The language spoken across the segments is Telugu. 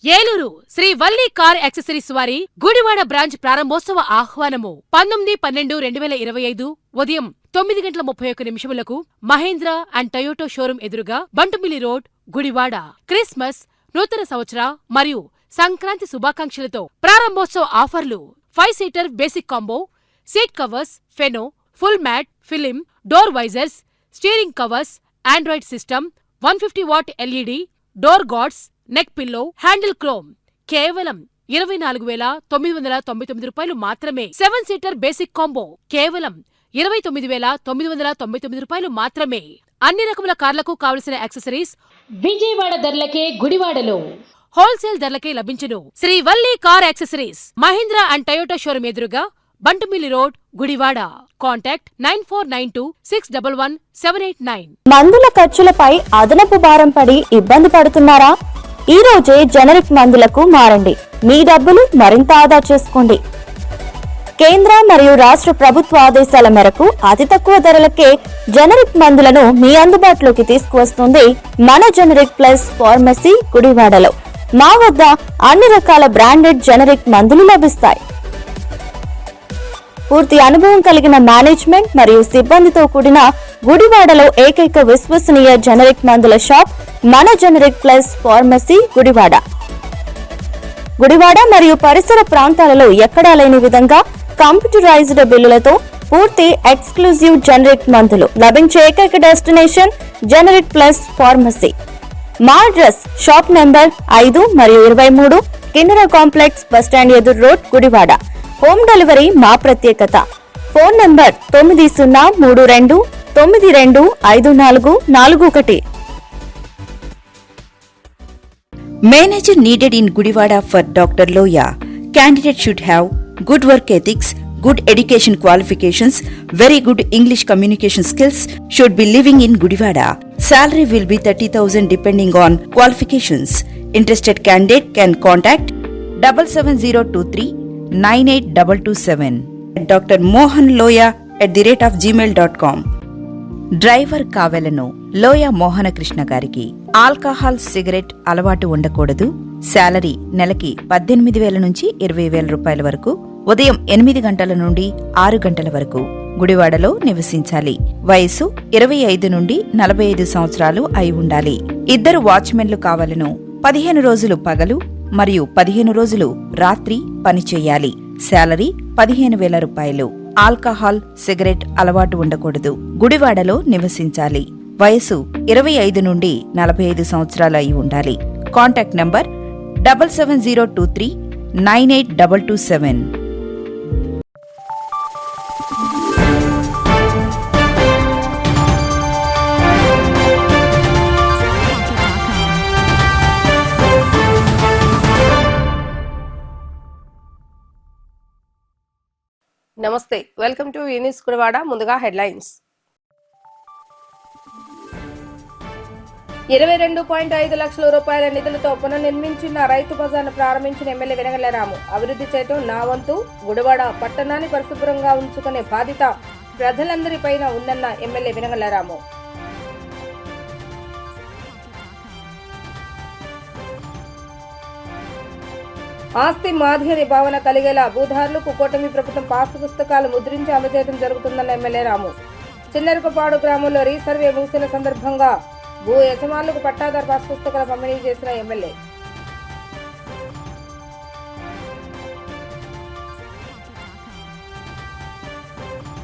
ఏలూరు శ్రీ వల్లి కార్ యాక్సెసరీస్ వారి గుడివాడ బ్రాంచ్ ప్రారంభోత్సవ ఆహ్వానము 19/12/2025 ఉదయం 9:31 మహేంద్ర అండ్ టొయోటో షోరూం ఎదురుగా బంటుమిల్లి రోడ్, గుడివాడ. క్రిస్మస్, నూతన సంవత్సర మరియు సంక్రాంతి శుభాకాంక్షలతో ప్రారంభోత్సవ ఆఫర్లు: 5 seater basic combo, seat covers, ఫెనో, full mat, film, door visors, steering covers, Android system, 150 watt LED, door guards, neck pillow, handle chrome కేవలం 24,999 రూపాయలు మాత్రమే. 7 సీటర్ బేసిక్ కాంబో కేవలం 29,999 రూపాయలు మాత్రమే. అన్ని రకముల కార్లకు కావలసిన యాక్సెసరీస్ విజయవాడ ధరలకే గుడివాడలో హోల్సేల్ ధరలకే లభించును. Shri Valli car accessories, Mahindra and Toyota showroom ఎదురుగా బంటుమిల్లి రోడ్, గుడివాడ. కాంటాక్ట్ 9492611789. మందుల ఖర్చులపై అదనపు భారం పడి ఇబ్బంది పడుతున్నారా? ఈ రోజే జనరిక్ మందులకు మారండి. మీ డబ్బులు మరింత ఆదా చేసుకోండి. కేంద్ర మరియు రాష్ట్ర ప్రభుత్వ ఆదేశాల మేరకు అతి తక్కువ ధరలకే జనరిక్ మందులను మీ అందుబాటులోకి తీసుకువస్తుంది మన జనరిక్ ప్లస్ ఫార్మసీ, గుడివాడలో. మా వద్ద అన్ని రకాల బ్రాండెడ్ జనరిక్ మందులు లభిస్తాయి. పూర్తి అనుభవం కలిగిన మేనేజ్మెంట్ మరియు సిబ్బందితో కూడిన గుడివాడలో ఏకైక విశ్వసనీయ జనరిక్ మందుల షాప్ మన generic plus pharmacy, Gudivada. Gudivada మరియు పరిసర ప్రాంతాలలో ఎక్కడా లేని విధంగా కంప్యూటరైజ్డ్ బిల్లులతో పూర్తి ఎక్స్క్లూజివ్ జనరిక్ మందులు లభించే ఏకైక డెస్టినేషన్ జనరిక్ ప్లస్ ఫార్మసీ. మా అడ్రస్ షాప్ నెంబర్ 5 మరియు 23, కిన్నెర కాంప్లెక్స్, బస్టాండ్ ఎదురు రోడ్, గుడివాడ. హోమ్ డెలివరీ మా ప్రత్యేకత. Phone number 9032925441. Manager needed in Gudivada for Dr. Loya. Candidate should have good work ethics, good education qualifications, very good English communication skills, should be living in Gudivada. Salary will be 30,000 depending on qualifications. Interested candidate can contact 77023-98227. Dr. Mohan Loya @gmail.com. Driver కావెలను లోయ మోహన కృష్ణ గారికి. ఆల్కహాల్, సిగరెట్ అలవాటు ఉండకూడదు. శాలరీ నెలకి 18,000 నుంచి 20,000 రూపాయల వరకు. ఉదయం 8 గంటల నుండి 6 గంటల వరకు. గుడివాడలో నివసించాలి. వయసు 25 నుండి 45 సంవత్సరాలు అయి ఉండాలి. 2 వాచ్మెన్లు కావలను. 15 రోజులు పగలు మరియు 15 రోజులు రాత్రి పనిచేయాలి. శాలరీ 15,000 రూపాయలు. ఆల్కహాల్, సిగరెట్ అలవాటు ఉండకూడదు. గుడివాడలో నివసించాలి. వయసు 25 నుండి 45 సంవత్సరాలు అయి ఉండాలి. Contact number 77023-98227. నమస్తే, వెల్కమ్ టు యూనిస్ గుడివాడ. ముందుగా హెడ్లైన్స్. 22.5 లక్షల రూపాయల నిధులతో పునర్నిర్మించిన రైతు బజార్ను ప్రారంభించిన ఎమ్మెల్యే వెనగళ్ల రాము. అభివృద్ధి చేయటం నా వంతు. గుడివాడ పట్టణాన్ని పరిశుభ్రంగా ఉంచుకునే బాధ్యత ప్రజలందరిపైన ఉందన్న ఎమ్మెల్యే వెనగళ్ల రాము. ఆస్తి మాదిరి భావన కలిగేలా భూదారులకు కూటమి ప్రభుత్వం పాస్ పుస్తకాలు ముద్రించి అందజేయడం జరుగుతుందన్న ఎమ్మెల్యే రాము. చిన్నరుకపాడు గ్రామంలో రీసర్వే ముగిసిన సందర్భంగా భూ యజమానులకు పట్టాదారు పాస్ పుస్తకాలు పంపిణీ చేసిన ఎమ్మెల్యే.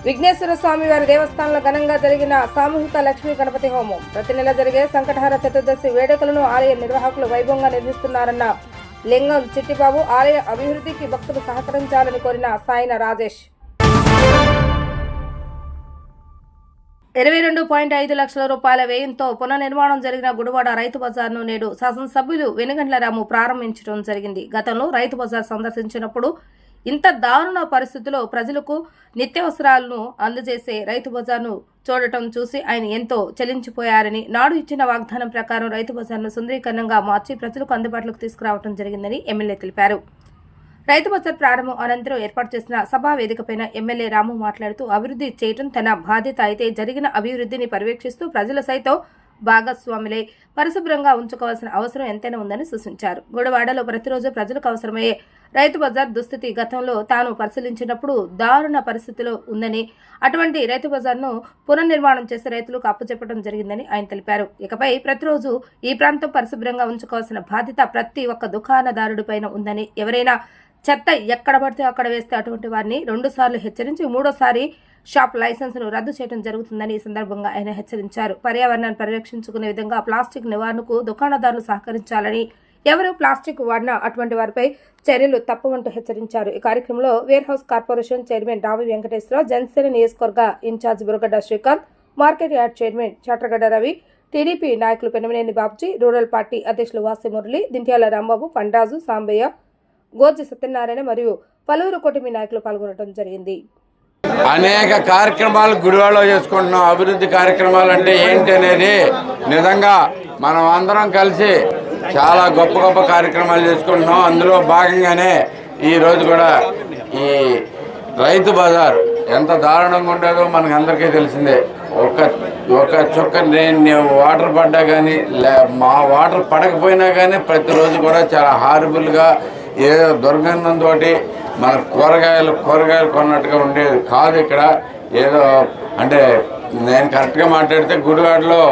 విఘ్నేశ్వర స్వామి వారి దేవస్థానంలో ఘనంగా జరిగిన సామూహిక లక్ష్మీ గణపతి హోమం. ప్రతి నెల జరిగే సంకటహార చతుర్దశి వేడుకలను ఆలయ నిర్వాహకులు వైభవంగా నిర్వహిస్తున్నారన్న లింగం చిట్టిబాబు. ఆలయ అభివృద్ధికి భక్తులు సహకరించాలని కోరిన సాయిన రాజేష్. 22.5 లక్షల రూపాయల వ్యయంతో పునర్నిర్మాణం జరిగిన గుడివాడ రైతు బజార్ను నేడు శాసనసభ్యులు వెనుగండ్ల రాము ప్రారంభించడం జరిగింది. గతంలో రైతు బజార్ సందర్శించినప్పుడు ఇంత దారుణ పరిస్థితుల్లో ప్రజలకు నిత్యావసరాలను అందజేసే రైతు బజార్ను చూడటం చూసి ఆయన ఎంతో చలించిపోయారని, నాడు ఇచ్చిన వాగ్దానం ప్రకారం రైతు బజార్ను సుందరీకరణంగా మార్చి ప్రజలకు అందుబాటులోకి తీసుకురావడం జరిగిందని ఎమ్మెల్యే తెలిపారు. రైతు బజార్ ప్రారంభం అనంతరం ఏర్పాటు చేసిన సభా వేదికపైన ఎమ్మెల్యే రాము మాట్లాడుతూ, అభివృద్ధి చేయడం తన బాధ్యత అయితే జరిగిన అభివృద్ధిని పర్యవేక్షిస్తూ ప్రజలు సైతం భాగస్వాములే పరిశుభ్రంగా ఉంచుకోవాల్సిన అవసరం ఎంతైనా ఉందని సూచించారు. గుడివాడలో ప్రతిరోజు ప్రజలకు అవసరమయ్యే రైతు బజార్ దుస్థితి గతంలో తాను పరిశీలించినప్పుడు దారుణ పరిస్థితిలో ఉందని, అటువంటి రైతు బజార్ను పునర్నిర్మాణం చేసి రైతులకు అప్పచెప్పడం జరిగిందని ఆయన తెలిపారు. ఇకపై ప్రతిరోజు ఈ ప్రాంతం పరిశుభ్రంగా ఉంచుకోవాల్సిన బాధ్యత ప్రతి ఒక్క దుకాణదారుడిపైన ఉందని, ఎవరైనా చెత్త ఎక్కడ పడితే అక్కడ వేస్తే అటువంటి వారిని 2 సార్లు హెచ్చరించి 3వ షాప్ లైసెన్స్ను రద్దు చేయడం జరుగుతుందని ఈ సందర్భంగా ఆయన హెచ్చరించారు. పర్యావరణాన్ని పరిరక్షించుకునే విధంగా ప్లాస్టిక్ నివారణకు దుకాణదారులు సహకరించాలని, ఎవరు ప్లాస్టిక్ వాడినా అటువంటి వారిపై చర్యలు తప్పవంటూ హెచ్చరించారు. ఈ కార్యక్రమంలో వేర్ హౌస్ కార్పొరేషన్ చైర్మన్ రావి వెంకటేశ్వరరావు, జనసేన నియోజకవర్గ incharge Buragadda Srikanth, market yard chairman Chatragadda Ravi, TDP నాయకులు పెనమనేని బాబ్జీ, రూరల్ పార్టీ అధ్యక్షులు వాసి మురళి, దింట్యాల రాంబాబు, పండ్రాజు, సాంబయ్య, గోర్జి సత్యనారాయణ మరియు పలువురు కూటమి నాయకులు పాల్గొనడం జరిగింది. అనేక కార్యక్రమాలు గుడివాడలో చేసుకుంటున్నాం. అభివృద్ధి కార్యక్రమాలు అంటే ఏంటి అనేది నిజంగా మనం అందరం కలిసి చాలా గొప్ప గొప్ప కార్యక్రమాలు చేసుకుంటున్నాం. అందులో భాగంగానే ఈరోజు కూడా ఈ రైతు బజార్ ఎంత దారుణంగా ఉండేదో మనకు అందరికీ తెలిసిందే. ఒక చుక్క నేను వాటర్ పడ్డా కానీ మా వాటర్ పడకపోయినా కానీ ప్రతిరోజు కూడా చాలా హారబుల్గా ఏదో దుర్గంధంతో మన కూరగాయలు కొన్నట్టుగా ఉండేది కాదు. ఇక్కడ ఏదో అంటే నేను కరెక్ట్గా మాట్లాడితే గుడివాడలో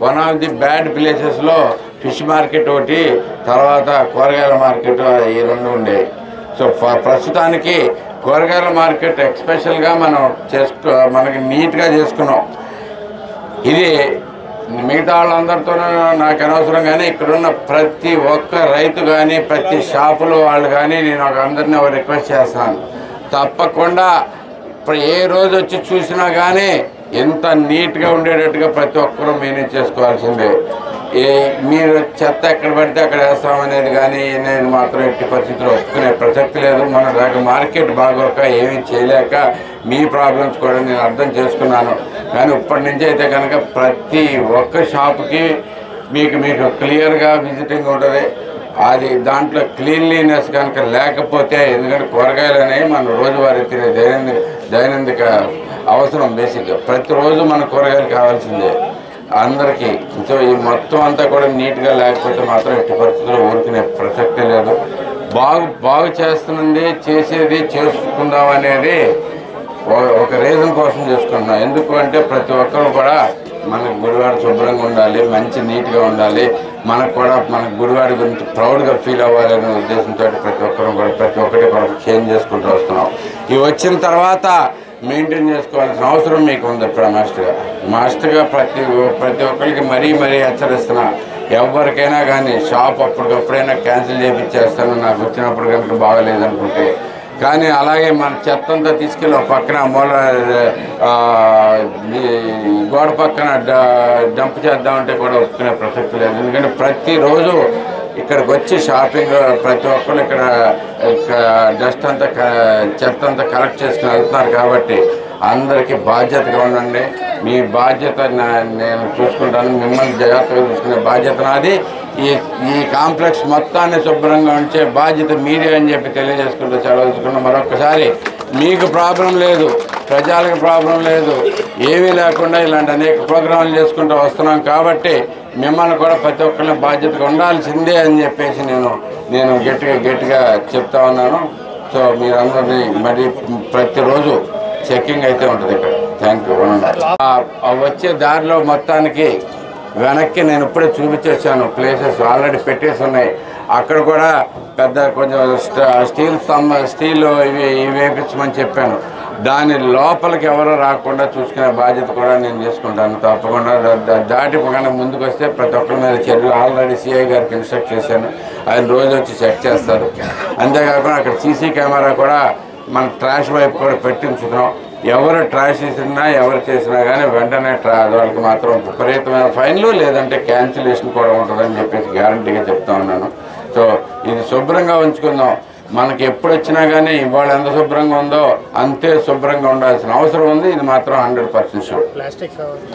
వన్ ఆఫ్ ది బ్యాడ్ ప్లేసెస్లో ఫిష్ మార్కెట్ ఒకటి, తర్వాత కూరగాయల మార్కెట్, ఈ 2 ఉండేవి. సో ప్రస్తుతానికి కూరగాయల మార్కెట్ ఎక్స్పెషల్గా మనకి నీట్గా చేసుకున్నాం. ఇది మిగతా వాళ్ళందరితోనూ నాకు అనవసరం, కానీ ఇక్కడున్న ప్రతి ఒక్క రైతు కానీ ప్రతి షాపులో వాళ్ళు కానీ నేను అందరినీ రిక్వెస్ట్ చేస్తాను, తప్పకుండా ఇప్పుడు ఏ రోజు వచ్చి చూసినా కానీ ఎంత నీట్గా ఉండేటట్టుగా ప్రతి ఒక్కరూ మేనేజ్ చేసుకోవాల్సిందే. మీరు చెత్త ఎక్కడ పడితే అక్కడ వేస్తామనేది కానీ నేను మాత్రం ఎట్టి పరిస్థితుల్లో ఒప్పుకునే ప్రసక్తి లేదు. మన దాకా మార్కెట్ బాగోక ఏమీ చేయలేక మీ ప్రాబ్లమ్స్ కూడా నేను అర్థం చేసుకున్నాను. కానీ ఇప్పటి నుంచి అయితే కనుక ప్రతి ఒక్క షాప్కి మీకు క్లియర్గా విజిటింగ్ ఉంటుంది. అది దాంట్లో క్లీన్లీనెస్ కనుక లేకపోతే, ఎందుకంటే కూరగాయలు అనేవి మన రోజువారీ తినే దైనందిక అవసరం. బేసిక్గా ప్రతిరోజు మన కూరగాయలు కావాల్సిందే అందరికీ. సో ఈ మొత్తం అంతా కూడా నీట్గా లేకపోతే మాత్రం ఎట్టి పరిస్థితుల్లో ఊరుకునే ప్రసక్తే లేదు. బాగు చేస్తున్నది చేసేది చేసుకుందాం అనేది ఒక రీజన్ కోసం చేసుకుంటున్నాం. ఎందుకు అంటే ప్రతి ఒక్కరు కూడా మనకు గుడివాడ శుభ్రంగా ఉండాలి, మంచి నీట్గా ఉండాలి, మనకు గుడివాడ గురించి ప్రౌడ్గా ఫీల్ అవ్వాలనే ఉద్దేశంతో ప్రతి ఒక్కటి కూడా చేంజ్ చేసుకుంటూ వస్తున్నాం. ఇవి వచ్చిన తర్వాత మెయింటైన్ చేసుకోవాల్సిన అవసరం మీకు ఉంది. ఇప్పుడు మాస్టర్గా ప్రతి ఒక్కరికి మరీ హెచ్చరిస్తున్నా, ఎవరికైనా కానీ షాప్ అప్పటికప్పుడైనా క్యాన్సిల్ చేయించేస్తాను నాకు వచ్చినప్పుడు కనుక బాగలేదనుకుంటే. కానీ అలాగే మన చెత్త అంతా తీసుకెళ్ళి ఒక పక్కన గోడ పక్కన డంప్ చేద్దామంటే కూడా ఒప్పుకునే ప్రసక్తి లేదు. ఎందుకంటే ప్రతిరోజు ఇక్కడికి వచ్చి షాపింగ్ ప్రతి ఒక్కరు ఇక్కడ డస్ట్ అంతా చెత్త అంతా కలెక్ట్ చేసుకుని వెళ్తున్నారు. కాబట్టి అందరికీ బాధ్యతగా ఉండండి. మీ బాధ్యత నేను చూసుకుంటాను, మిమ్మల్ని జాగ్రత్తగా చూసుకునే బాధ్యత నాది. ఈ కాంప్లెక్స్ మొత్తాన్ని శుభ్రంగా ఉంచే బాధ్యత మీరే అని చెప్పి తెలియజేసుకుంటూ సెలవుకున్న మరొకసారి మీకు ప్రాబ్లం లేదు, ప్రజలకు ప్రాబ్లం లేదు, ఏమీ లేకుండా ఇలాంటి అనేక ప్రోగ్రాంలు చేసుకుంటూ వస్తున్నాం. కాబట్టి మిమ్మల్ని కూడా ప్రతి ఒక్కరిని బాధ్యతగా ఉండాల్సిందే అని చెప్పేసి నేను గట్టిగా చెప్తా ఉన్నాను. సో మీరందరినీ మరి ప్రతిరోజు చెక్కింగ్ అయితే ఉంటుంది ఇక్కడ. Thank you. వచ్చే దారిలో మొత్తానికి వెనక్కి నేను ఇప్పుడే చూపించేసాను, ప్లేసెస్ ఆల్రెడీ పెట్టేసి ఉన్నాయి. అక్కడ కూడా పెద్ద కొంచెం స్టీల్ ఇవి వేయించమని చెప్పాను. దాని లోపలికి ఎవరో రాకుండా చూసుకునే బాధ్యత కూడా నేను చేసుకుంటాను. తప్పకుండా దాటి ముందుకు వస్తే ప్రతి ఒక్కరి మీద చర్యలు ఆల్రెడీ సిఐ గారికి ఇన్స్ట్రక్ట్ చేశాను. ఆయన రోజు వచ్చి చెక్ చేస్తారు. అంతేకాకుండా అక్కడ సీసీ కెమెరా కూడా మన ట్రాష్ వైపు కూడా పెట్టించుకున్నాం. ఎవరు ట్రాష్ చేసినా ఎవరు చేసినా కానీ వెంటనే వాళ్ళకి మాత్రం విపరీతమైన ఫైన్లు లేదంటే క్యాన్సిలేషన్ కూడా ఉంటుందని చెప్పేసి గ్యారంటీగా చెప్తా ఉన్నాను. సో ఇది శుభ్రంగా ఉంచుకుందాం. మనకి ఎప్పుడు వచ్చినా కానీ ఇవాళ ఎంత శుభ్రంగా ఉందో అంతే శుభ్రంగా ఉండాల్సిన అవసరం ఉంది. ఇది మాత్రం 100% షూర్.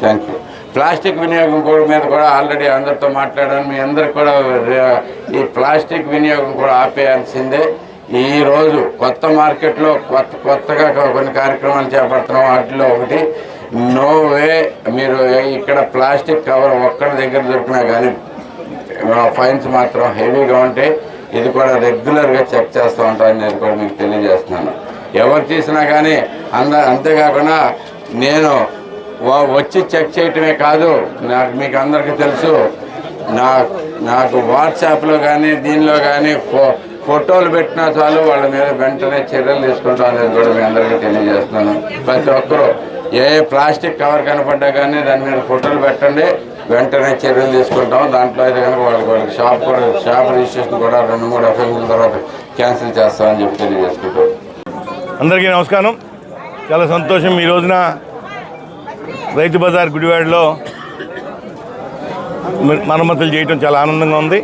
Thank you. ప్లాస్టిక్ వినియోగం మీద కూడా ఆల్రెడీ అందరితో మాట్లాడాను. మీ అందరికి కూడా ఈ ప్లాస్టిక్ వినియోగం కూడా ఆపేయాల్సిందే. ఈరోజు కొత్త మార్కెట్లో కొత్తగా కొన్ని కార్యక్రమాలు చేపడుతున్నాం. వాటిలో ఒకటి నో వే మీరు ఇక్కడ ప్లాస్టిక్ కవర్ ఒక్కడి దగ్గర దొరికినా కానీ ఫైన్స్ మాత్రం హెవీగా ఉంటాయి. ఇది కూడా రెగ్యులర్గా చెక్ చేస్తూ ఉంటాను అనేది కూడా మీకు తెలియజేస్తున్నాను. ఎవరు తీసినా కానీ అంతేకాకుండా నేను వచ్చి చెక్ చేయటమే కాదు, మీకు అందరికీ తెలుసు, నాకు వాట్సాప్లో కానీ దీనిలో కానీ ఫోటోలు పెట్టినా చాలు వాళ్ళ మీద వెంటనే చర్యలు తీసుకుంటాం అనేది కూడా మీ అందరికీ తెలియజేస్తున్నాను. ప్రతి ఒక్కరూ ఏ ప్లాస్టిక్ కవర్ కనపడ్డా కానీ దాని మీద ఫోటోలు పెట్టండి, వెంటనే చర్యలు తీసుకుంటాం. దాంట్లో అయితే కనుక వాళ్ళకి షాప్ రిజిస్ట్రేషన్ కూడా 2-3 అఫెన్సుల తర్వాత క్యాన్సిల్ చేస్తామని చెప్పి తెలియజేసుకుంటాం. అందరికీ నమస్కారం. చాలా సంతోషం. ఈ రోజున రైతు బజార్ గుడివాడలో మరమ్మతులు చేయటం చాలా ఆనందంగా ఉంది.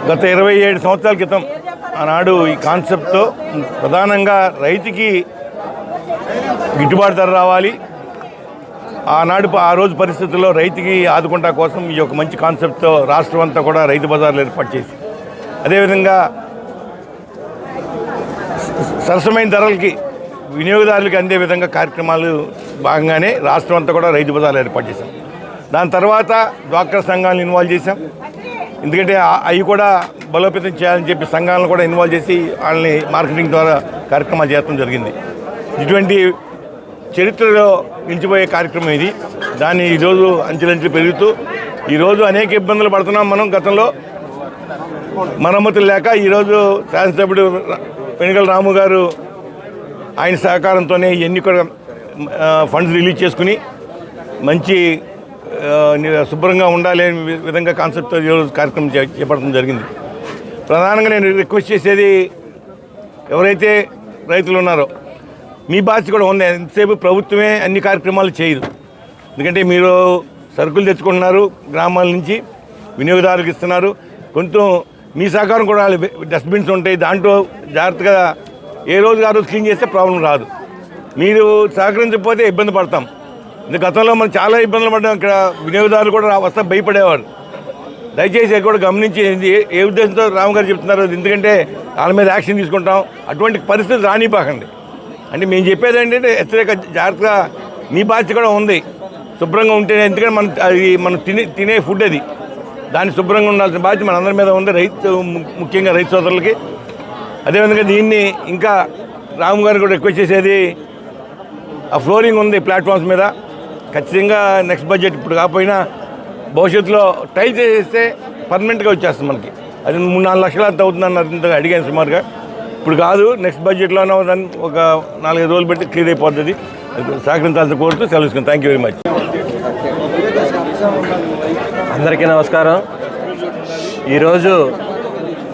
గత 27 సంవత్సరాల క్రితం ఆనాడు ఈ కాన్సెప్ట్తో ప్రధానంగా రైతుకి గిట్టుబాటు ధర రావాలి, ఆ రోజు పరిస్థితుల్లో రైతుకి ఆదుకుంటా కోసం ఈ యొక్క మంచి కాన్సెప్ట్తో రాష్ట్రం అంతా కూడా రైతు బజార్లు ఏర్పాటు చేసి, అదేవిధంగా సరసమైన ధరలకి వినియోగదారులకి అందే విధంగా కార్యక్రమాలు భాగంగానే రాష్ట్రం అంతా కూడా రైతు బజార్లు ఏర్పాటు చేశాం. దాని తర్వాత డ్వాక్రా సంఘాలను ఇన్వాల్వ్ చేశాం. ఎందుకంటే అవి కూడా బలోపేతం చేయాలని చెప్పి సంఘాలను కూడా ఇన్వాల్వ్ చేసి వాళ్ళని మార్కెటింగ్ ద్వారా కార్యక్రమాలు చేయడం జరిగింది. ఇటువంటి చరిత్రలో నిలిచిపోయే కార్యక్రమం ఇది. దాన్ని ఈరోజు అంచెలంచెలు పెరుగుతూ ఈరోజు అనేక ఇబ్బందులు పడుతున్నాం మనం. గతంలో మరమ్మతులు లేక ఈరోజు శాసనసభ్యుడు వెనుగల రాము గారు ఆయన సహకారంతోనే ఇవన్నీ కూడా ఫండ్స్ రిలీజ్ చేసుకుని మంచి శుభ్రంగా ఉండాలి అనే విధంగా కాన్సెప్ట్తో ఈరోజు కార్యక్రమం చేపట్టడం జరిగింది. ప్రధానంగా నేను రిక్వెస్ట్ చేసేది, ఎవరైతే రైతులు ఉన్నారో మీ బాధ్యత కూడా ఉంది. ఎంతసేపు ప్రభుత్వమే అన్ని కార్యక్రమాలు చేయదు. ఎందుకంటే మీరు సరుకులు తెచ్చుకుంటున్నారు, గ్రామాల నుంచి వినియోగదారులకు ఇస్తున్నారు. కొంచెం మీ సహకారం కూడా డస్ట్బిన్స్ ఉంటాయి, దాంట్లో జాగ్రత్తగా ఏ రోజు ఆ రోజు క్లీన్ చేస్తే ప్రాబ్లం రాదు. మీరు సహకరించకపోతే ఇబ్బంది పడతాం. గతంలో మనం చాలా ఇబ్బందులు పడ్డాం. ఇక్కడ వినియోగదారులు కూడా వస్తా భయపడేవారు. దయచేసి కూడా గమనించి ఏ ఉద్దేశంతో రాము గారు చెప్తున్నారు, ఎందుకంటే వాళ్ళ మీద యాక్షన్ తీసుకుంటాం, అటువంటి పరిస్థితి రానిపాకండి. అంటే మేము చెప్పేది ఏంటంటే హెచ్చరిక, జాగ్రత్తగా మీ బాధ్యత కూడా ఉంది. శుభ్రంగా ఉంటేనే, ఎందుకంటే మనం తినే ఫుడ్ అది, దాన్ని శుభ్రంగా ఉండాల్సిన బాధ్యత మనందరి మీద ఉంది, ముఖ్యంగా రైతు సోదరులకి. అదేవిధంగా దీన్ని ఇంకా రాము గారు కూడా రిక్వెస్ట్ చేసేది, ఆ ఫ్లోరింగ్ ఉంది ప్లాట్ఫామ్స్ మీద, ఖచ్చితంగా నెక్స్ట్ బడ్జెట్ ఇప్పుడు కాకపోయినా భవిష్యత్తులో టైల్స్ వేస్తే పర్మనెంట్గా వచ్చేస్తుంది మనకి. అది 3-4 లక్షలు అంత అవుతుందన్నారు, ఇంతగా అడిగాను సుమారుగా. ఇప్పుడు కాదు, నెక్స్ట్ బడ్జెట్లోనే దాన్ని ఒక 4-5 రోజులు పెట్టి క్లియర్ అయిపోతుంది. సహకరించాల్సి కోరుతూ సెలవుసుకున్నాను. Thank you very much. అందరికీ నమస్కారం. ఈరోజు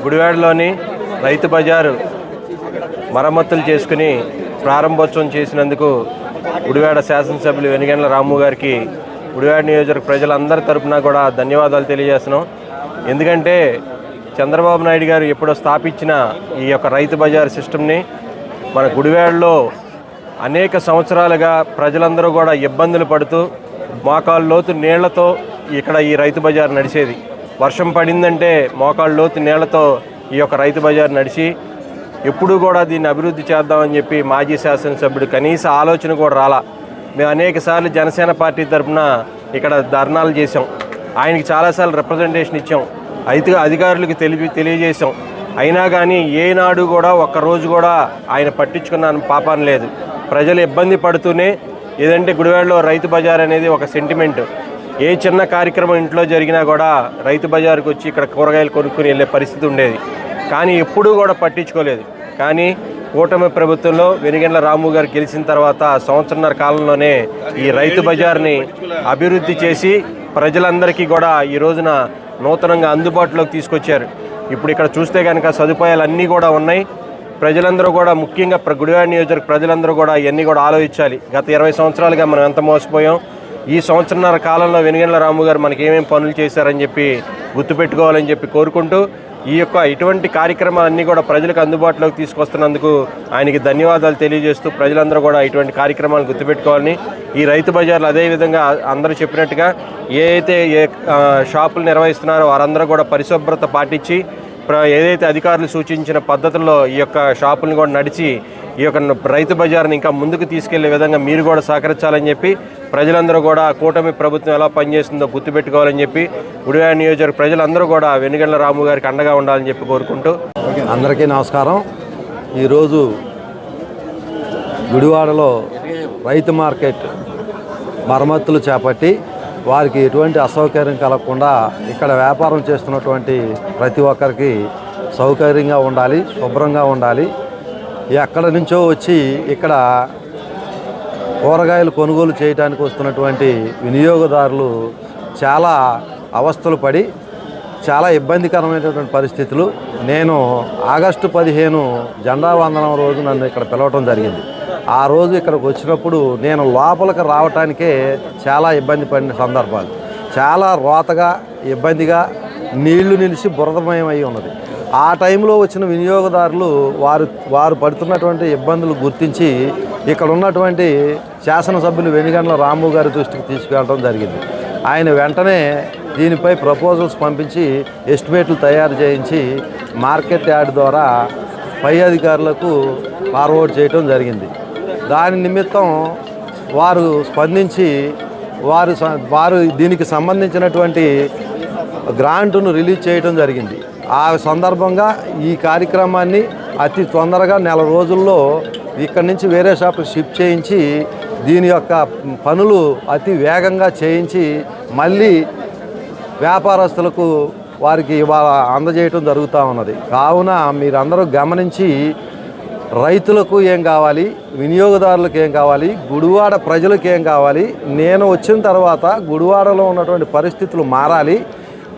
గుడివాడలోని రైతు బజారు మరమ్మతులు చేసుకుని ప్రారంభోత్సవం చేసినందుకు గుడివాడ శాసనసభ్యులు వెనుగండ్ల రాము గారికి గుడివాడ నియోజకవర్గ ప్రజలందరి తరపున కూడా ధన్యవాదాలు తెలియజేస్తున్నాం. ఎందుకంటే చంద్రబాబు నాయుడు గారు ఎప్పుడో స్థాపించిన ఈ యొక్క రైతు బజార్ సిస్టమ్ని మన గుడివాడలో అనేక సంవత్సరాలుగా ప్రజలందరూ కూడా ఇబ్బందులు పడుతూ మోకాళ్ళ లోతు నీళ్లతో ఇక్కడ ఈ రైతు బజార్ నడిచేది. వర్షం పడిందంటే మోకాళ్ళ లోతు నీళ్లతో ఈ యొక్క రైతు బజార్ నడిచి ఎప్పుడూ కూడా దీన్ని అభివృద్ధి చేద్దామని చెప్పి మాజీ శాసనసభ్యుడు కనీస ఆలోచన కూడా రాలా. మేము అనేక సార్లు జనసేన పార్టీ తరఫున ఇక్కడ ధర్నాలు చేసాం, ఆయనకి చాలాసార్లు రిప్రజెంటేషన్ ఇచ్చాం, అధికారులకు తెలియజేసాం. అయినా కానీ ఏనాడు కూడా ఒక్కరోజు కూడా ఆయన పట్టించుకున్న పాపాన లేదు. ప్రజలు ఇబ్బంది పడుతూనే, ఏదంటే గుడివాడలో రైతు బజార్ అనేది ఒక సెంటిమెంట్. ఏ చిన్న కార్యక్రమం ఇంట్లో జరిగినా కూడా రైతు బజార్కి వచ్చి ఇక్కడ కూరగాయలు కొనుక్కుని వెళ్ళే పరిస్థితి ఉండేది, కానీ ఎప్పుడూ కూడా పట్టించుకోలేదు. కానీ కూటమి ప్రభుత్వంలో వెనుగండ్ల రాము గారు గెలిచిన తర్వాత సంవత్సరన్నర కాలంలోనే ఈ రైతు బజార్ని అభివృద్ధి చేసి ప్రజలందరికీ కూడా ఈ రోజున నూతనంగా అందుబాటులోకి తీసుకొచ్చారు. ఇప్పుడు ఇక్కడ చూస్తే కనుక సదుపాయాలు అన్నీ కూడా ఉన్నాయి. ప్రజలందరూ కూడా, ముఖ్యంగా గుడివాడ నియోజకవర్గ ప్రజలందరూ కూడా ఇవన్నీ కూడా ఆలోచించాలి. గత 20 సంవత్సరాలుగా మనం ఎంత మోసపోయాం, ఈ సంవత్సరన్నర కాలంలో వెనుగండ్ల రాము గారు మనకి ఏమేమి పనులు చేశారని చెప్పి గుర్తుపెట్టుకోవాలని చెప్పి కోరుకుంటూ, ఈ యొక్క ఇటువంటి కార్యక్రమాలన్నీ కూడా ప్రజలకు అందుబాటులోకి తీసుకొస్తున్నందుకు ఆయనకి ధన్యవాదాలు తెలియజేస్తూ, ప్రజలందరూ కూడా ఇటువంటి కార్యక్రమాలు గుర్తుపెట్టుకోవాలని, ఈ రైతు బజార్లు అదేవిధంగా అందరూ చెప్పినట్టుగా ఏ షాపులు నిర్వహిస్తున్నారో వారందరూ కూడా పరిశుభ్రత పాటించి ఏదైతే అధికారులు సూచించిన పద్ధతుల్లో ఈ యొక్క షాపులను కూడా నడిచి ఈ యొక్క రైతు బజార్ని ఇంకా ముందుకు తీసుకెళ్లే విధంగా మీరు కూడా సహకరించాలని చెప్పి ప్రజలందరూ కూడా కూటమి ప్రభుత్వం ఎలా పనిచేస్తుందో గుర్తుపెట్టుకోవాలని చెప్పి గుడివాడ నియోజకవర్గ ప్రజలందరూ కూడా వెనుగండ్ల రాము గారికి అండగా ఉండాలని చెప్పి కోరుకుంటూ అందరికీ నమస్కారం. ఈరోజు గుడివాడలో రైతు మార్కెట్ మరమ్మతులు చేపట్టి వారికి ఎటువంటి అసౌకర్యం కలగకుండా ఇక్కడ వ్యాపారం చేస్తున్నటువంటి ప్రతి ఒక్కరికి సౌకర్యంగా ఉండాలి, శుభ్రంగా ఉండాలి. ఎక్కడి నుంచో వచ్చి ఇక్కడ కూరగాయలు కొనుగోలు చేయడానికి వస్తున్నటువంటి వినియోగదారులు చాలా అవస్థలు పడి చాలా ఇబ్బందికరమైనటువంటి పరిస్థితులు. నేను ఆగస్టు 15 జెండా వందనం రోజు నన్ను ఇక్కడ పిలవటం జరిగింది. ఆ రోజు ఇక్కడికి వచ్చినప్పుడు నేను లోపలికి రావటానికే చాలా ఇబ్బంది పడిన సందర్భాలు, చాలా రోతగా ఇబ్బందిగా నీళ్లు నిలిచి బురదమయం అయి ఉన్నది. ఆ టైంలో వచ్చిన వినియోగదారులు వారు పడుతున్నటువంటి ఇబ్బందులు గుర్తించి ఇక్కడ ఉన్నటువంటి శాసనసభ్యులు వెనుగండ్ల రాము గారి దృష్టికి తీసుకెళ్ళడం జరిగింది. ఆయన వెంటనే దీనిపై ప్రపోజల్స్ పంపించి ఎస్టిమేట్లు తయారు చేయించి మార్కెట్ యార్డ్ ద్వారా పై అధికారులకు ఫార్వర్డ్ చేయడం జరిగింది. దాని నిమిత్తం వారు స్పందించి వారు దీనికి సంబంధించినటువంటి గ్రాంటును రిలీజ్ చేయడం జరిగింది. ఆ సందర్భంగా ఈ కార్యక్రమాన్ని అతి తొందరగా నెల రోజుల్లో ఇక్కడి నుంచి వేరే షాప్కి షిఫ్ట్ చేయించి దీని యొక్క పనులు అతి వేగంగా చేయించి మళ్ళీ వ్యాపారస్తులకు వారికి ఇవాళ అందజేయటం జరుగుతూ ఉన్నది. కావున మీరందరూ గమనించి రైతులకు ఏం కావాలి, వినియోగదారులకు ఏం కావాలి, గుడివాడ ప్రజలకు ఏం కావాలి, నేను వచ్చిన తర్వాత గుడివాడలో ఉన్నటువంటి పరిస్థితులు మారాలి.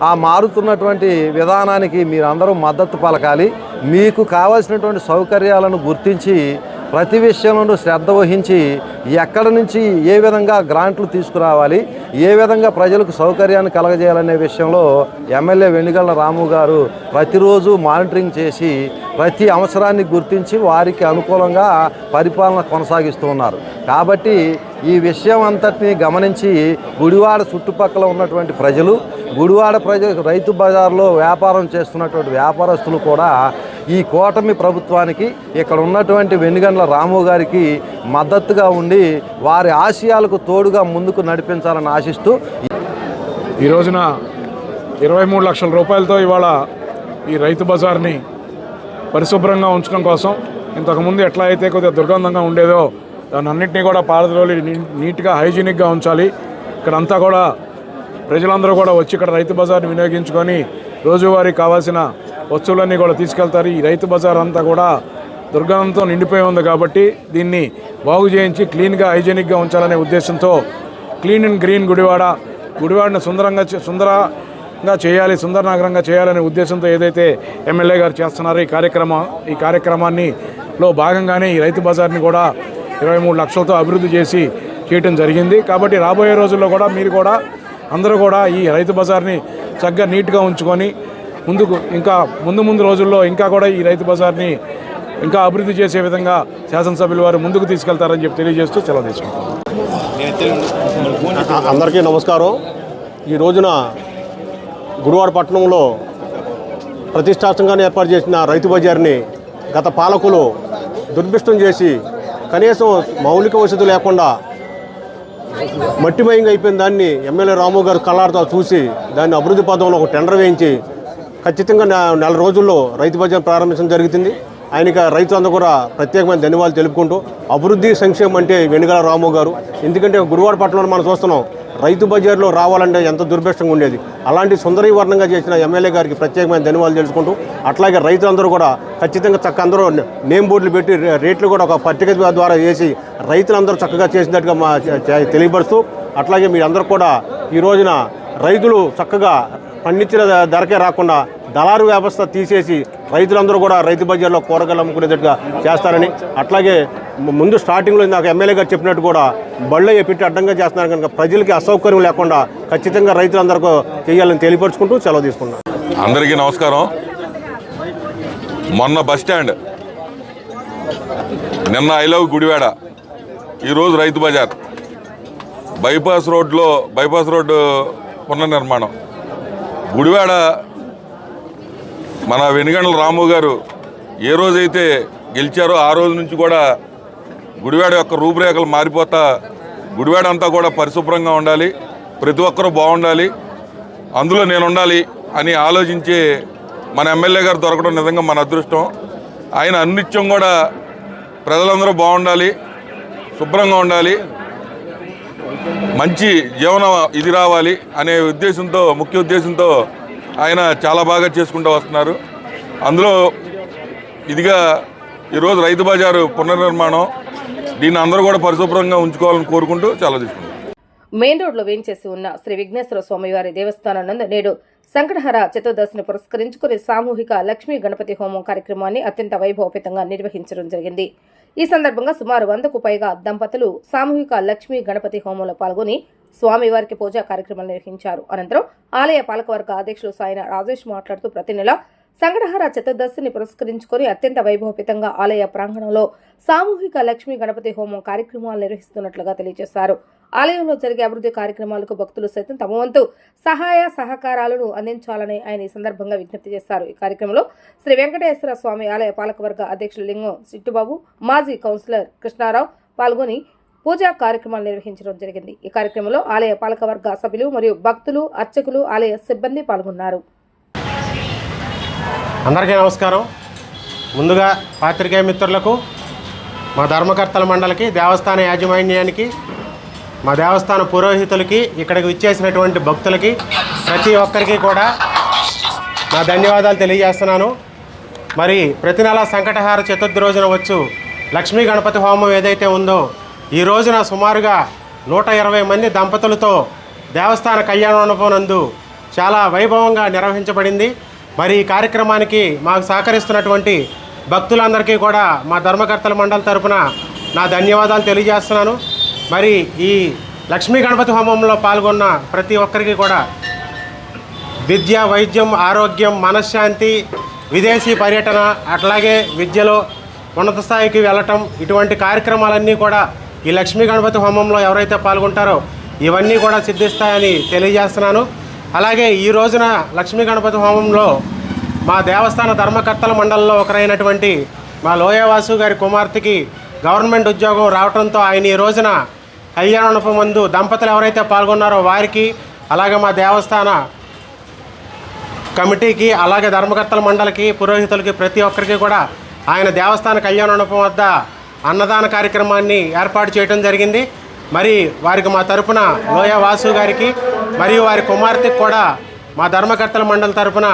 ఆ మారుతున్నటువంటి విధానానికి మీరందరూ మద్దతు పలకాలి. మీకు కావాల్సినటువంటి సౌకర్యాలను గుర్తించి ప్రతి విషయంలోనూ శ్రద్ధ వహించి ఎక్కడి నుంచి ఏ విధంగా గ్రాంట్లు తీసుకురావాలి, ఏ విధంగా ప్రజలకు సౌకర్యాన్ని కలగజేయాలనే విషయంలో ఎమ్మెల్యే వెనుగండ్ల రాము గారు ప్రతిరోజు మానిటరింగ్ చేసి ప్రతి అవసరాన్ని గుర్తించి వారికి అనుకూలంగా పరిపాలన కొనసాగిస్తూ ఉన్నారు. కాబట్టి ఈ విషయం అంతటిని గమనించి గుడివాడ చుట్టుపక్కల ఉన్నటువంటి ప్రజలు, గుడివాడ రైతు బజార్లో వ్యాపారం చేస్తున్నటువంటి వ్యాపారస్తులు కూడా ఈ కూటమి ప్రభుత్వానికి ఇక్కడ ఉన్నటువంటి వెనుగండ్ల రాము గారికి మద్దతుగా ఉండి వారి ఆశయాలకు తోడుగా ముందుకు నడిపించాలని ఆశిస్తూ ఈ రోజున 23 లక్షల రూపాయలతో ఇవాళ ఈ రైతు బజార్ని పరిశుభ్రంగా ఉంచడం కోసం, ఇంతకుముందు ఎట్లా అయితే కొద్దిగా దుర్గంధంగా ఉండేదో దాన్ని అన్నింటినీ కూడా పారద్రోలి నీట్గా హైజీనిక్గా ఉంచాలి. ఇక్కడంతా కూడా ప్రజలందరూ కూడా వచ్చి ఇక్కడ రైతు బజార్ని వినియోగించుకొని రోజువారీ కావాల్సిన వస్తువులన్నీ కూడా తీసుకెళ్తారు. ఈ రైతు బజార్ అంతా కూడా దుర్గంధంతో నిండిపోయి ఉంది కాబట్టి దీన్ని బాగు చేయించి క్లీన్గా హైజీనిక్గా ఉంచాలనే ఉద్దేశంతో క్లీన్ అండ్ గ్రీన్ గుడివాడని సుందరంగా చేయాలి, సుందర నగరంగా చేయాలనే ఉద్దేశంతో ఏదైతే ఎమ్మెల్యే గారు చేస్తున్నారో ఈ కార్యక్రమాన్నిలో భాగంగానే ఈ రైతు బజార్ని కూడా 23 లక్షలతో అభివృద్ధి చేయటం జరిగింది. కాబట్టి రాబోయే రోజుల్లో కూడా మీరు కూడా అందరూ కూడా ఈ రైతు బజార్ని చక్కగా నీట్గా ఉంచుకొని ఇంకా ముందు రోజుల్లో ఇంకా కూడా ఈ రైతు బజార్ని ఇంకా అభివృద్ధి చేసే విధంగా శాసనసభ్యుల వారు ముందుకు తీసుకెళ్తారని చెప్పి తెలియజేస్తూ సెలవు తీసుకుంటాం. అందరికీ నమస్కారం. ఈ రోజున గుడివాడ పట్టణంలో ప్రతిష్టాత్మకంగా ఏర్పాటు చేసిన రైతు బజార్ని గత పాలకులు దుర్భిష్టం చేసి కనీసం మౌలిక వసతులు లేకుండా మట్టిమయంగా అయిపోయిన దాన్ని ఎమ్మెల్యే రాము గారు కళ్ళారుతో చూసి దాన్ని అభివృద్ధి పదంలో ఒక టెండర్ వేయించి ఖచ్చితంగా నెల రోజుల్లో రైతు బజార్ ప్రారంభించడం జరుగుతుంది. ఆయనకి రైతులందరూ కూడా ప్రత్యేకమైన ధన్యవాదాలు తెలుపుకుంటూ అభివృద్ధి సంక్షేమం అంటే వెనుగండ్ల రాము గారు. ఎందుకంటే గుడివాడ పట్టణంలో మనం చూస్తున్నాం రైతు బజార్లో రావాలంటే ఎంత దుర్భిష్టంగా ఉండేది. అలాంటి సుందరీకరణంగా చేసిన ఎమ్మెల్యే గారికి ప్రత్యేకమైన ధన్యవాదాలు తెలుసుకుంటూ అట్లాగే రైతులందరూ కూడా ఖచ్చితంగా చక్కగా అందరూ నేమ్ బోర్డులు పెట్టి రేట్లు కూడా ఒక పట్టిక ద్వారా వేసి రైతులందరూ చక్కగా చేసినట్టుగా తెలియపరుస్తూ అట్లాగే మీరందరూ కూడా ఈ రోజున రైతులు చక్కగా పండించిన ధరకే రాకుండా దళారు వ్యవస్థ తీసేసి రైతులందరూ కూడా రైతు బజార్లో కూరగాయలు అమ్ముకునేటట్టుగా చేస్తారని, అట్లాగే ముందు స్టార్టింగ్లో నాకు ఎమ్మెల్యే గారు చెప్పినట్టు కూడా బళ్ళయ్య పెట్టి అడ్డంగా చేస్తున్నారు కనుక ప్రజలకి అసౌకర్యం లేకుండా ఖచ్చితంగా రైతులందరికీ చేయాలని తెలియపరుచుకుంటూ సెలవు తీసుకున్నాను. అందరికీ నమస్కారం. మొన్న బస్టాండ్, నిన్న ఐ లవ్ గుడివాడ, ఈరోజు రైతు బజార్, బైపాస్ రోడ్డు పునర్నిర్మాణం. గుడివాడ మన వెనుగండ్ల రాము గారు ఏ రోజైతే గెలిచారో ఆ రోజు నుంచి కూడా గుడివాడ యొక్క రూపురేఖలు మారిపోతా గుడివాడ అంతా కూడా పరిశుభ్రంగా ఉండాలి, ప్రతి ఒక్కరూ బాగుండాలి, అందులో నేను ఉండాలి అని ఆలోచించే మన ఎమ్మెల్యే గారు దొరకడం నిజంగా మన అదృష్టం. ఆయన అన్నిత్యం కూడా ప్రజలందరూ బాగుండాలి, శుభ్రంగా ఉండాలి, మంచి జీవనం ఇది రావాలి అనే ఉద్దేశంతో, ముఖ్య ఉద్దేశంతో ఆయన చాలా బాగా చేసుకుంటూ వస్తున్నారు. అందులో ఇదిగా ఈరోజు రైతు బజారు పునర్నిర్మాణం, దీన్ని అందరూ కూడా పరిశుభ్రంగా ఉంచుకోవాలని కోరుకుంటూ చాలా తీసుకున్నాం. మెయిన్ రోడ్లో వేయించేసి ఉన్న శ్రీ విఘ్నేశ్వర స్వామివారి దేవస్థానం నందు నేడు సంకటహర చతుర్దశిని పురస్కరించుకుని సామూహిక లక్ష్మీ గణపతి హోమం కార్యక్రమాన్ని అత్యంత వైభవపేతంగా నిర్వహించడం జరిగింది. ఈ సందర్భంగా సుమారు 100కు పైగా దంపతులు సామూహిక లక్ష్మీ గణపతి హోమంలో పాల్గొని స్వామివారికి పూజా కార్యక్రమాలు నిర్వహించారు. అనంతరం ఆలయ పాలకవర్గ అధ్యక్షులు సాయిన రాజేష్ మాట్లాడుతూ ప్రతి నెల సంకటహర చతుర్దశిని పురస్కరించుకొని అత్యంత వైభవపేతంగా ఆలయ ప్రాంగణంలో సామూహిక లక్ష్మీ గణపతి హోమం కార్యక్రమాలు నిర్వహిస్తున్నట్లుగా తెలియజేశారు. ఆలయంలో జరిగే అభివృద్ధి కార్యక్రమాలకు భక్తులు సైతం తమ వంతు సహాయ సహకారాలను అందించాలని ఆయన ఈ సందర్భంగా విజ్ఞప్తి చేశారు. ఈ కార్యక్రమంలో శ్రీ వెంకటేశ్వర స్వామి ఆలయ పాలకవర్గ అధ్యక్షులు లింగం సిట్టుబాబు, మాజీ కౌన్సిలర్ కృష్ణారావు పాల్గొని పూజా కార్యక్రమాలు నిర్వహించడం జరిగింది. ఈ కార్యక్రమంలో ఆలయ పాలకవర్గ సభ్యులు మరియు భక్తులు, అర్చకులు, ఆలయ సిబ్బంది పాల్గొన్నారు. అందరికీ నమస్కారం. ముందుగా పాత్రికేయ మిత్రులకు, మా ధర్మకర్తల మండలికి, దేవస్థాన యాజమాన్యానికి, మా దేవస్థాన పురోహితులకి, ఇక్కడికి విచ్చేసినటువంటి భక్తులకి ప్రతి ఒక్కరికి కూడా నా ధన్యవాదాలు తెలియజేస్తున్నాను. మరి ప్రతి నెల సంకటహార చతుర్థి రోజున వచ్చు లక్ష్మీ గణపతి హోమం ఏదైతే ఉందో ఈ రోజున సుమారుగా 120 మంది దంపతులతో దేవస్థాన కళ్యాణ మండపం నందు చాలా వైభవంగా నిర్వహించబడింది. మరి ఈ కార్యక్రమానికి మాకు సహకరిస్తున్నటువంటి భక్తులందరికీ కూడా మా ధర్మకర్తల మండలి తరపున నా ధన్యవాదాలు తెలియజేస్తున్నాను. మరి ఈ లక్ష్మీ గణపతి హోమంలో పాల్గొన్న ప్రతి ఒక్కరికి కూడా విద్య, వైద్యం, ఆరోగ్యం, మనశ్శాంతి, విదేశీ పర్యటన, అట్లాగే విద్యలో ఉన్నత స్థాయికి వెళ్ళటం, ఇటువంటి కార్యక్రమాలన్నీ కూడా ఈ లక్ష్మీ గణపతి హోమంలో ఎవరైతే పాల్గొంటారో ఇవన్నీ కూడా సిద్ధిస్తాయని తెలియజేస్తున్నాను. అలాగే ఈ రోజున లక్ష్మీ గణపతి హోమంలో మా దేవస్థాన ధర్మకర్తల మండలిలో ఒకరైనటువంటి మా లోయవాసు గారి కుమార్తెకి గవర్నమెంట్ ఉద్యోగం రావడంతో ఆయన ఈ రోజున కళ్యాణ మండపం ముందు దంపతులు ఎవరైతే పాల్గొన్నారో వారికి, అలాగే మా దేవస్థాన కమిటీకి, అలాగే ధర్మకర్తల మండలికి, పురోహితులకి ప్రతి ఒక్కరికి కూడా ఆయన దేవస్థాన కళ్యాణ మండపం వద్ద అన్నదాన కార్యక్రమాన్ని ఏర్పాటు చేయడం జరిగింది. మరి వారికి మా తరపున లోయ వాసు గారికి మరియు వారి కుమార్తెకి కూడా మా ధర్మకర్తల మండలి తరపున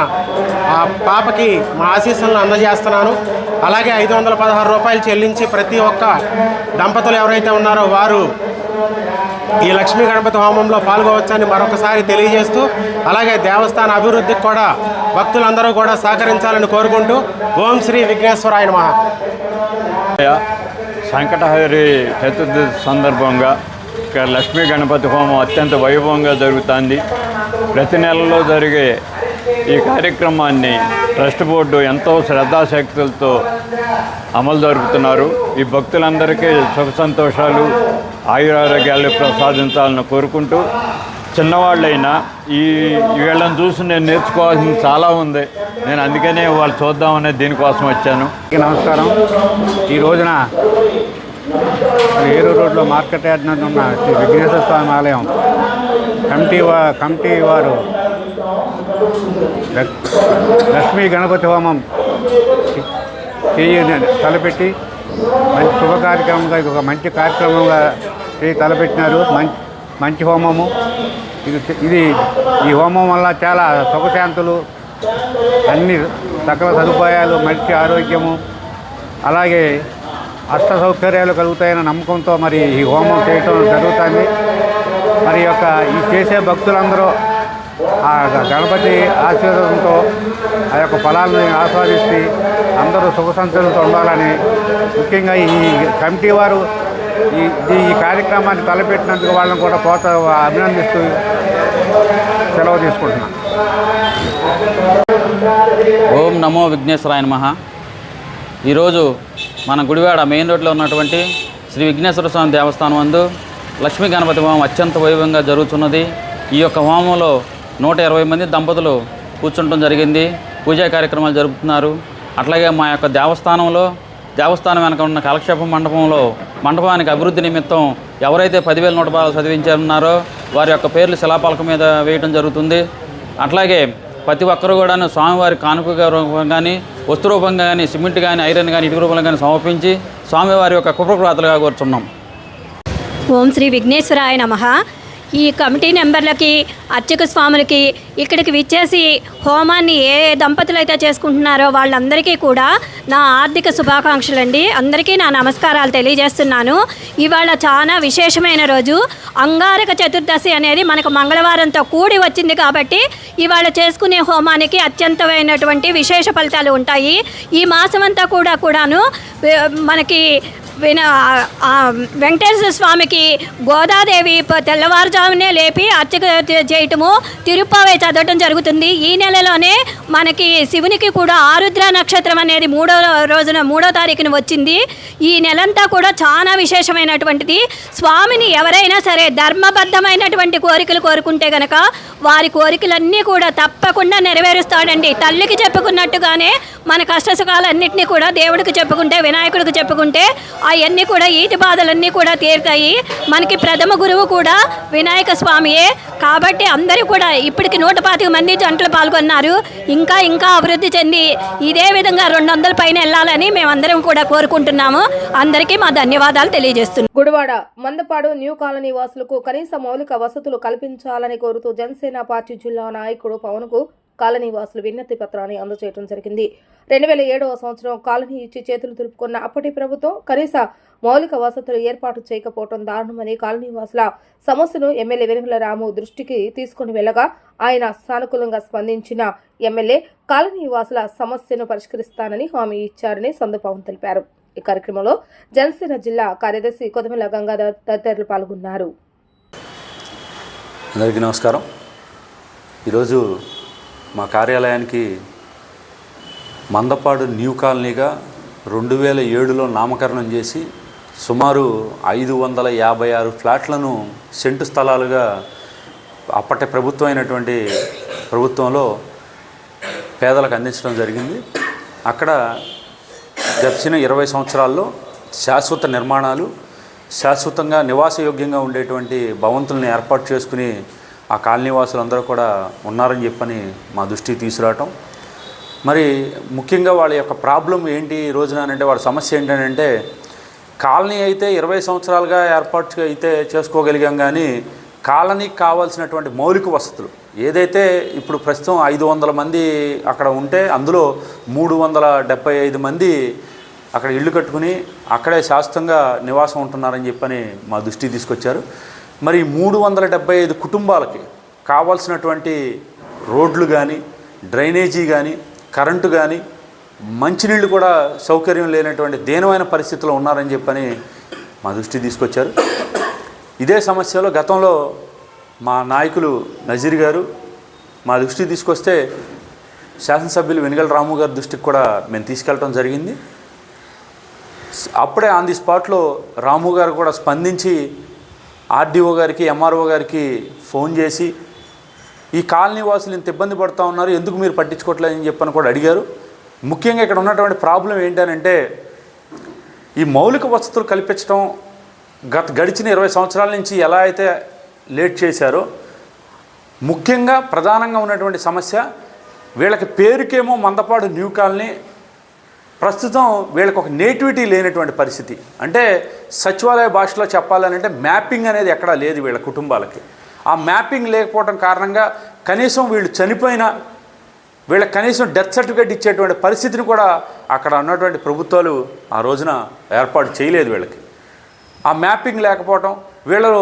ఆ పాపకి మా ఆశీస్సులను అందజేస్తున్నాను. అలాగే 516 రూపాయలు చెల్లించి ప్రతి ఒక్క దంపతులు ఎవరైతే ఉన్నారో వారు ఈ లక్ష్మీ గణపతి హోమంలో పాల్గొవచ్చని మరొకసారి తెలియజేస్తూ, అలాగే దేవస్థాన అభివృద్ధికి కూడా భక్తులందరూ కూడా సహకరించాలని కోరుకుంటూ ఓం శ్రీ విఘ్నేశ్వరాయ నమః. సంకటహరి చతుర్థి సందర్భంగా ఇక్కడ లక్ష్మీ గణపతి హోమం అత్యంత వైభవంగా జరుగుతుంది. ప్రతి నెలలో జరిగే ఈ కార్యక్రమాన్ని ట్రస్ట్ బోర్డు ఎంతో శ్రద్ధాశక్తులతో అమలు జరుపుతున్నారు. ఈ భక్తులందరికీ సుఖ సంతోషాలు, ఆయురారోగ్యాలు ప్రసాదించాలని కోరుకుంటూ, చిన్నవాళ్ళైనా వీళ్ళని చూసి నేను నేర్చుకోవాల్సింది చాలా ఉంది. నేను అందుకనే వాళ్ళు చూద్దామనే దీనికోసం వచ్చాను. నమస్కారం. ఈ రోజున ఏరూరు రోడ్లో మార్కెట్ యార్డ్ నందు ఉన్న శ్రీ విఘ్నేశ్వర స్వామి ఆలయం కమిటీ వారు లక్ష్మీ గణపతి హోమం తలపెట్టి మంచి శుభ కార్యక్రమంగా, ఇది ఒక మంచి కార్యక్రమంగా తలపెట్టినారు. మంచి హోమము ఇది. ఈ హోమం వల్ల చాలా సుఖశాంతులు, అన్ని సకల సదుపాయాలు, మంచి ఆరోగ్యము, అలాగే అష్ట సౌకర్యాలు కలుగుతాయన్న నమ్మకంతో మరి ఈ హోమం చేయటం జరుగుతుంది. మరి యొక్క ఈ చేసే భక్తులందరూ ఆ గణపతి ఆశీర్వాదంతో ఆ యొక్క ఫలాలను ఆస్వాదిస్తే అందరూ సుఖ సంతోషంతో ఉండాలని, ముఖ్యంగా ఈ కమిటీ వారు ఈ కార్యక్రమాన్ని తలపెట్టినందుకు వాళ్ళని కూడా అభినందిస్తూ సెలవు తీసుకుంటున్నాను. ఓం నమో విఘ్నేశ్వరాయ నమః. ఈరోజు మన గుడివాడ మెయిన్ రోడ్లో ఉన్నటువంటి శ్రీ విఘ్నేశ్వర స్వామి దేవస్థానం నందు లక్ష్మీ గణపతి హోమం అత్యంత వైభవంగా జరుగుతున్నది. ఈ యొక్క హోమంలో 120 మంది దంపతులు కూర్చుంటం జరిగింది. పూజా కార్యక్రమాలు జరుపుతున్నారు. అట్లాగే మా యొక్క దేవస్థానం వెనక ఉన్న కాలక్షేప మండపానికి అభివృద్ధి నిమిత్తం ఎవరైతే 10,000 నోటు రూపాయలు చదివించారన్నారో వారి యొక్క పేర్లు శిలాపలక మీద వేయడం జరుగుతుంది. అట్లాగే ప్రతి ఒక్కరు కూడాను స్వామివారి కానుకగా కానీ వస్తు రూపంగా కానీ సిమెంట్ కానీ ఐరన్ కానీ ఇటుక రూపంలో కానీ సమర్పించి స్వామివారి యొక్క కృపకృతాలుగా కోరుచున్నాం. ఓం శ్రీ విఘ్నేశ్వరాయ నమః. ఈ కమిటీ మెంబర్లకి, అర్చక స్వాములకి, ఇక్కడికి విచ్చేసి హోమాన్ని ఏ దంపతులు అయితే చేసుకుంటున్నారో వాళ్ళందరికీ కూడా నా ఆర్థిక శుభాకాంక్షలండి. అందరికీ నా నమస్కారాలు తెలియజేస్తున్నాను. ఇవాళ చాలా విశేషమైన రోజు. అంగారక చతుర్దశి అనేది మనకు మంగళవారంతో కూడి వచ్చింది కాబట్టి ఇవాళ చేసుకునే హోమానికి అత్యంతమైనటువంటి విశేష ఫలితాలు ఉంటాయి. ఈ మాసం అంతా కూడాను మనకి వెంకటేశ్వర స్వామికి గోదాదేవి తెల్లవారుజామునే లేపి అర్చక చేయటము, తిరుప్పావై చదవటం జరుగుతుంది. ఈ నెలలోనే మనకి శివునికి కూడా ఆరుద్ర నక్షత్రం అనేది 3వ తారీఖున వచ్చింది. ఈ నెలంతా కూడా చాలా విశేషమైనటువంటిది. స్వామిని ఎవరైనా సరే ధర్మబద్ధమైనటువంటి కోరికలు కోరుకుంటే గనక వారి కోరికలన్నీ కూడా తప్పకుండా నెరవేరుస్తాడండి. తల్లికి చెప్పుకున్నట్టుగానే మన కష్టసుఖాలన్నింటినీ కూడా దేవుడికి చెప్పుకుంటే, వినాయకుడికి చెప్పుకుంటే అవన్నీ కూడా ఈటి బాధలన్నీ కూడా తీరుతాయి. మనకి ప్రథమ గురువు కూడా వినాయక స్వామియే. కాబట్టి అందరూ కూడా ఇప్పటికి 125 మంది జంటలు పాల్గొన్నారు. ఇంకా అభివృద్ధి చెంది ఇదే విధంగా 200 పైన వెళ్ళాలని మేమందరం కూడా కోరుకుంటున్నాము. అందరికీ మా ధన్యవాదాలు తెలియజేస్తున్నాం. గుడివాడ మందపాడు న్యూ కాలనీ వాసులకు కనీస మౌలిక వసతులు కల్పించాలని కోరుతూ జనసేన పార్టీ జిల్లా నాయకుడు పవన్కు కాలనీ వాసులు విన్నతి పత్రాన్ని అందజేయడం జరిగింది. 2007వ సంవత్సరం కాలనీ ఇచ్చి చేతులు దులుపుకున్న అప్పటి ప్రభుత్వం కనీస మౌలిక వసతులు ఏర్పాటు చేయకపోవడం దారుణమని కాలనీ వాసుల సమస్యను ఎమ్మెల్యే వెనుగల రాము దృష్టికి తీసుకుని వెళ్ళగా ఆయన సానుకూలంగా స్పందించిన ఎమ్మెల్యే కాలనీ వాసుల సమస్యను పరిష్కరిస్తానని హామీ ఇచ్చారని సందుపవన్ తెలిపారు. ఈ కార్యక్రమంలో జనసేన జిల్లా కార్యదర్శి కొదమల గంగాధర్ తదితరులు పాల్గొన్నారు. అందరికీ నమస్కారం. ఈరోజు మా కార్యాలయానికి మందపాడు న్యూ కాలనీగా 2007లో నామకరణం చేసి సుమారు 556 ఫ్లాట్లను సెంటు స్థలాలుగా అప్పటి ప్రభుత్వంలో పేదలకు అందించడం జరిగింది. అక్కడ గడిచిన 20 సంవత్సరాల్లో శాశ్వత నిర్మాణాలు, శాశ్వతంగా నివాసయోగ్యంగా ఉండేటువంటి భవంతులను ఏర్పాటు చేసుకుని ఆ కాలనీ వాసులందరూ కూడా ఉన్నారని చెప్పని మా దృష్టికి తీసుకురావటం. మరి ముఖ్యంగా వాళ్ళ యొక్క ప్రాబ్లం ఏంటి ఈ రోజున అంటే వాళ్ళ సమస్య ఏంటంటే కాలనీ అయితే 20 సంవత్సరాలుగా ఏర్పాటు అయితే చేసుకోగలిగాం, కానీ కాలనీకి కావాల్సినటువంటి మౌలిక వసతులు ఏదైతే ఇప్పుడు ప్రస్తుతం 500 మంది అక్కడ ఉంటే అందులో 375 మంది అక్కడ ఇళ్ళు కట్టుకుని అక్కడే శాశ్వతంగా నివాసం ఉంటున్నారని చెప్పని మా దృష్టికి తీసుకొచ్చారు. మరి 375 కుటుంబాలకి కావాల్సినటువంటి రోడ్లు కానీ, డ్రైనేజీ కానీ, కరెంటు కానీ, మంచినీళ్ళు కూడా సౌకర్యం లేనటువంటి దీనమైన పరిస్థితిలో ఉన్నారని చెప్పని మా దృష్టికి తీసుకొచ్చారు. ఇదే సమస్యలో గతంలో మా నాయకులు నజీర్ గారు మా దృష్టికి తీసుకొస్తే శాసనసభ్యులు వెనుగల రాము గారి దృష్టికి కూడా మేము తీసుకెళ్ళటం జరిగింది. అప్పుడే ఆన్ ది స్పాట్లో రాము గారు కూడా స్పందించి ఆర్డీఓ గారికి, ఎంఆర్ఓ గారికి ఫోన్ చేసి ఈ కాలనీ వాసులు ఇంత ఇబ్బంది పడుతూ ఉన్నారు, ఎందుకు మీరు పట్టించుకోవట్లేదని చెప్పని కూడా అడిగారు. ముఖ్యంగా ఇక్కడ ఉన్నటువంటి ప్రాబ్లం ఏంటంటే ఈ మౌలిక వసతులు కల్పించడం గడిచిన 20 సంవత్సరాల నుంచి ఎలా అయితే లేట్ చేశారో, ముఖ్యంగా ప్రధానంగా ఉన్నటువంటి సమస్య వీళ్ళకి పేరుకేమో మందపాడు న్యూ కాలనీ, ప్రస్తుతం వీళ్ళకి ఒక నేటివిటీ లేనటువంటి పరిస్థితి. అంటే సచివాలయ భాషలో చెప్పాలంటే మ్యాపింగ్ అనేది ఎక్కడా లేదు వీళ్ళ కుటుంబాలకి. ఆ మ్యాపింగ్ లేకపోవడం కారణంగా కనీసం వీళ్ళు చనిపోయినా వీళ్ళకి కనీసం డెత్ సర్టిఫికేట్ ఇచ్చేటువంటి పరిస్థితిని కూడా అక్కడ ఉన్నటువంటి ప్రభుత్వాలు ఆ రోజున ఏర్పాటు చేయలేదు వీళ్ళకి. ఆ మ్యాపింగ్ లేకపోవడం, వీళ్ళు